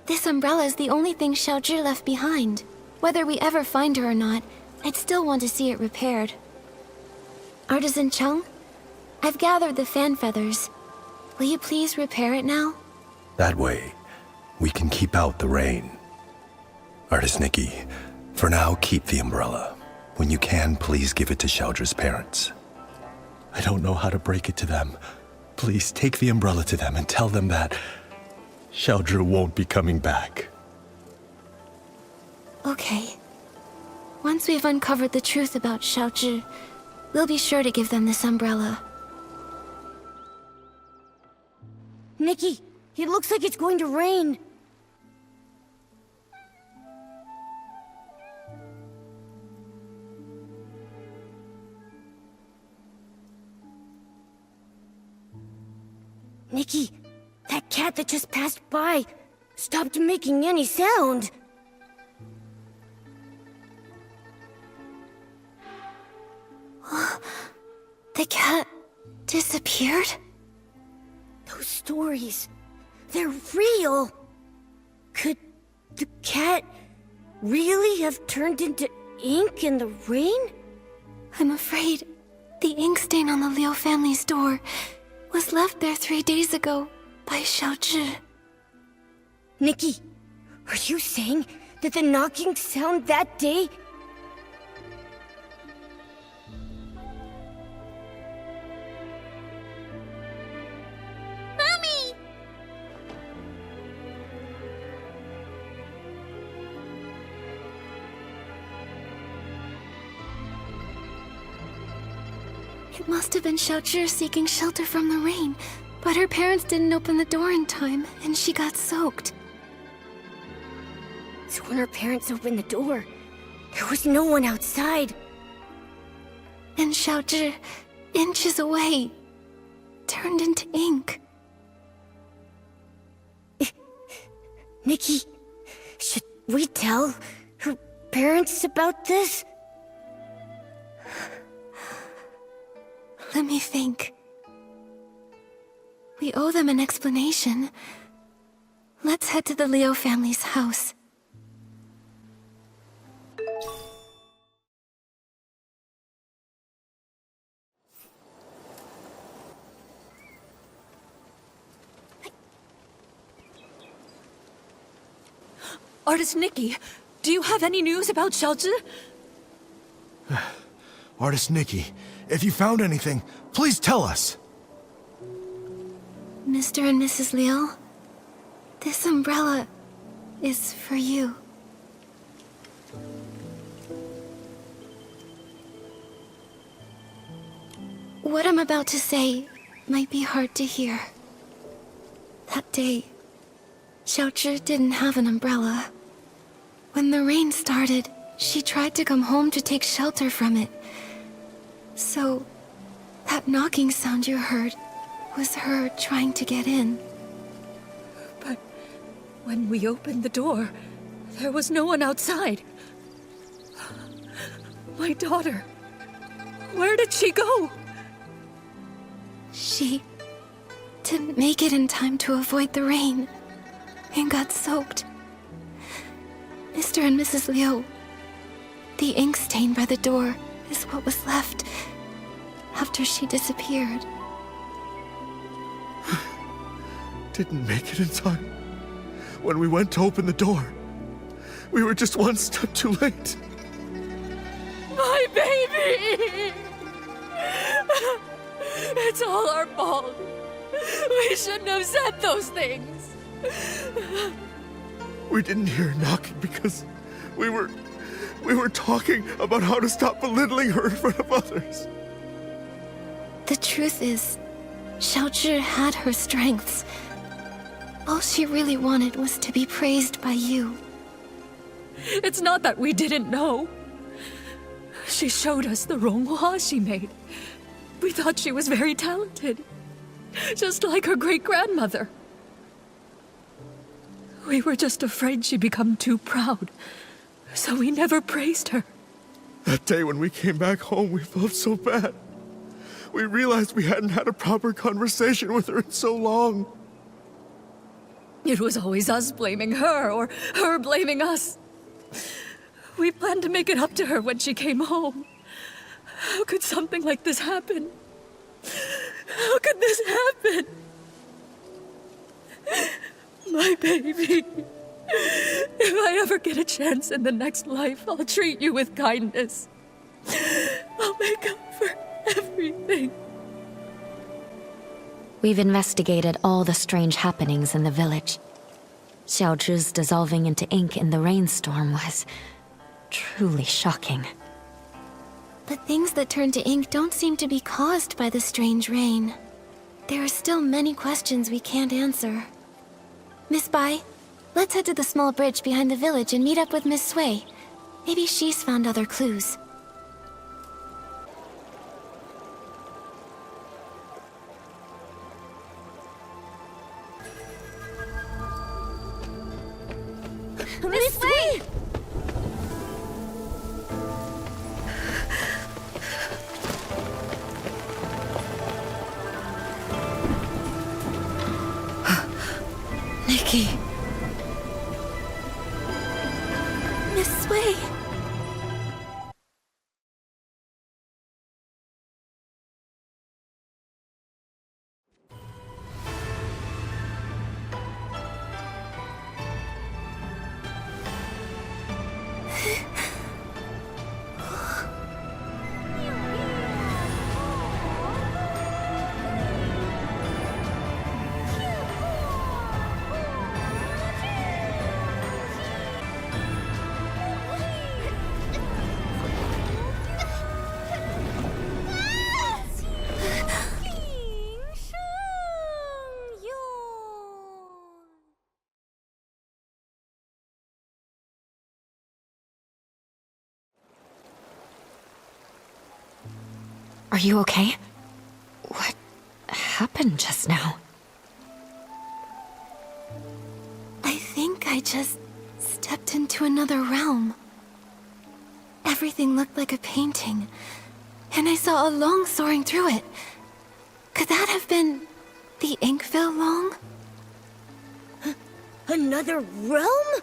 Speaker 1: This umbrella is the only thing Xiaozhi left behind. Whether we ever find her or not, I'd still want to see it repaired. Artisan Chung, I've gathered the fan feathers. Will you please repair it now?
Speaker 4: That way, we can keep out the rain. Artist Nikki, for now, keep the umbrella. When you can, please give it to Xiaozhi's parents. I don't know how to break it to them. Please take the umbrella to them and tell them that Xiaozhi won't be coming back.
Speaker 1: Okay. Once we've uncovered the truth about Xiaozhi, we'll be sure to give them this umbrella.
Speaker 6: Nikki, it looks like it's going to rain. Nikki, that cat that just passed by stopped making any sound.
Speaker 1: The cat disappeared?
Speaker 6: Those stories, they're real. Could the cat really have turned into ink in the rain?
Speaker 1: I'm afraid the ink stain on the Liu family's door was left there 3 days ago by Xiaozhi.
Speaker 6: Nikki, are you saying that the knocking sound that day... Mommy!
Speaker 1: It must have been Xiaozhi seeking shelter from the rain, but her parents didn't open the door in time, and she got soaked.
Speaker 6: So when her parents opened the door, there was no one outside.
Speaker 1: And Xiaozhi, inches away, turned into ink.
Speaker 6: Nikki, should we tell her parents about this?
Speaker 1: Let me think. We owe them an explanation. Let's head to the Liu family's house.
Speaker 3: Artist Nikki, do you have any news about Xiaozhi?
Speaker 12: Artist Nikki, if you found anything, please tell us.
Speaker 1: Mr. and Mrs. Liu, this umbrella is for you. What I'm about to say might be hard to hear. That day, Xiaozhi didn't have an umbrella. When the rain started, she tried to come home to take shelter from it. So, that knocking sound you heard was her trying to get in.
Speaker 3: But when we opened the door, there was no one outside. My daughter, where did she go?
Speaker 1: She didn't make it in time to avoid the rain and got soaked. Mr. and Mrs. Liu, the ink stain by the door is what was left after she disappeared.
Speaker 12: Didn't make it in time. When we went to open the door, we were just one step too late.
Speaker 3: My baby! It's all our fault. We shouldn't have said those things.
Speaker 12: We didn't hear knocking because we were talking about how to stop belittling her in front of others.
Speaker 1: The truth is, Xiaozhi had her strengths. All she really wanted was to be praised by you.
Speaker 3: It's not that we didn't know. She showed us the ronghua she made. We thought she was very talented, just like her great-grandmother. We were just afraid she'd become too proud, so we never praised her.
Speaker 12: That day when we came back home, we felt so bad. We realized we hadn't had a proper conversation with her in so long.
Speaker 3: It was always us blaming her, or her blaming us. We planned to make it up to her when she came home. How could something like this happen? How could this happen? My baby. If I ever get a chance in the next life, I'll treat you with kindness. I'll make up for everything.
Speaker 10: We've investigated all the strange happenings in the village. Xiaozhi's dissolving into ink in the rainstorm was truly shocking.
Speaker 1: But things that turn to ink don't seem to be caused by the strange rain. There are still many questions we can't answer. Miss Bai, let's head to the small bridge behind the village and meet up with Miss Sui. Maybe she's found other clues.
Speaker 6: Miss Sui!
Speaker 1: Nikki. Miss Sui.
Speaker 10: Are you okay? What happened just now?
Speaker 1: I think I just stepped into another realm. Everything looked like a painting, and I saw a long soaring through it. Could that have been the Inkville long?
Speaker 6: Another realm?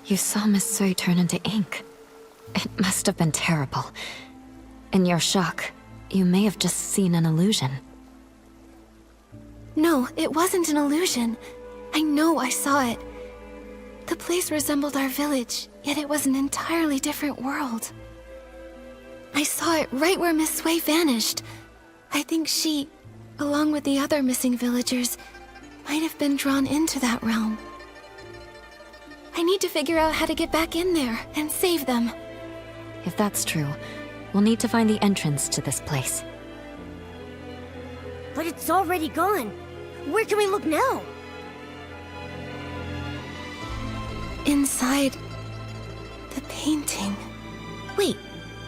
Speaker 10: You saw Miss Sui turn into ink. It must have been terrible. In your shock, you may have just seen an illusion.
Speaker 1: No, it wasn't an illusion. I know I saw it. The place resembled our village, yet it was an entirely different world. I saw it right where Miss Sui vanished. I think she, along with the other missing villagers, might have been drawn into that realm. I need to figure out how to get back in there and save them.
Speaker 10: If that's true, we'll need to find the entrance to this place.
Speaker 6: But it's already gone. Where can we look now?
Speaker 1: Inside the painting. Wait,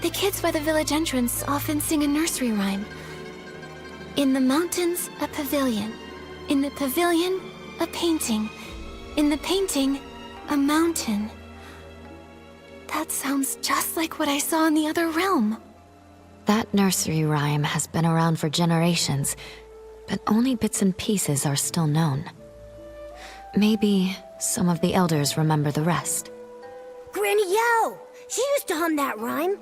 Speaker 1: the kids by the village entrance often sing a nursery rhyme. In the mountains, a pavilion. In the pavilion, a painting. In the painting, a mountain. That sounds just like what I saw in the other realm.
Speaker 10: That nursery rhyme has been around for generations, but only bits and pieces are still known. Maybe some of the elders remember the rest.
Speaker 6: Granny Yao! She used to hum that rhyme.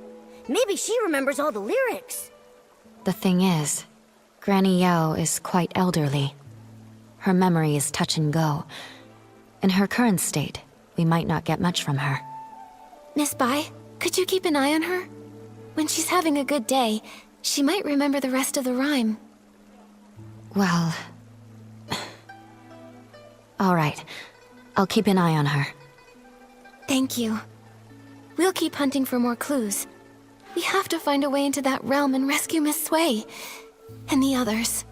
Speaker 6: Maybe she remembers all the lyrics.
Speaker 10: The thing is, Granny Yao is quite elderly. Her memory is touch and go. In her current state, we might not get much from her.
Speaker 1: Miss Bai, could you keep an eye on her? When she's having a good day, she might remember the rest of the rhyme.
Speaker 10: Well... all right. I'll keep an eye on her.
Speaker 1: Thank you. We'll keep hunting for more clues. We have to find a way into that realm and rescue Miss Sui. And the others.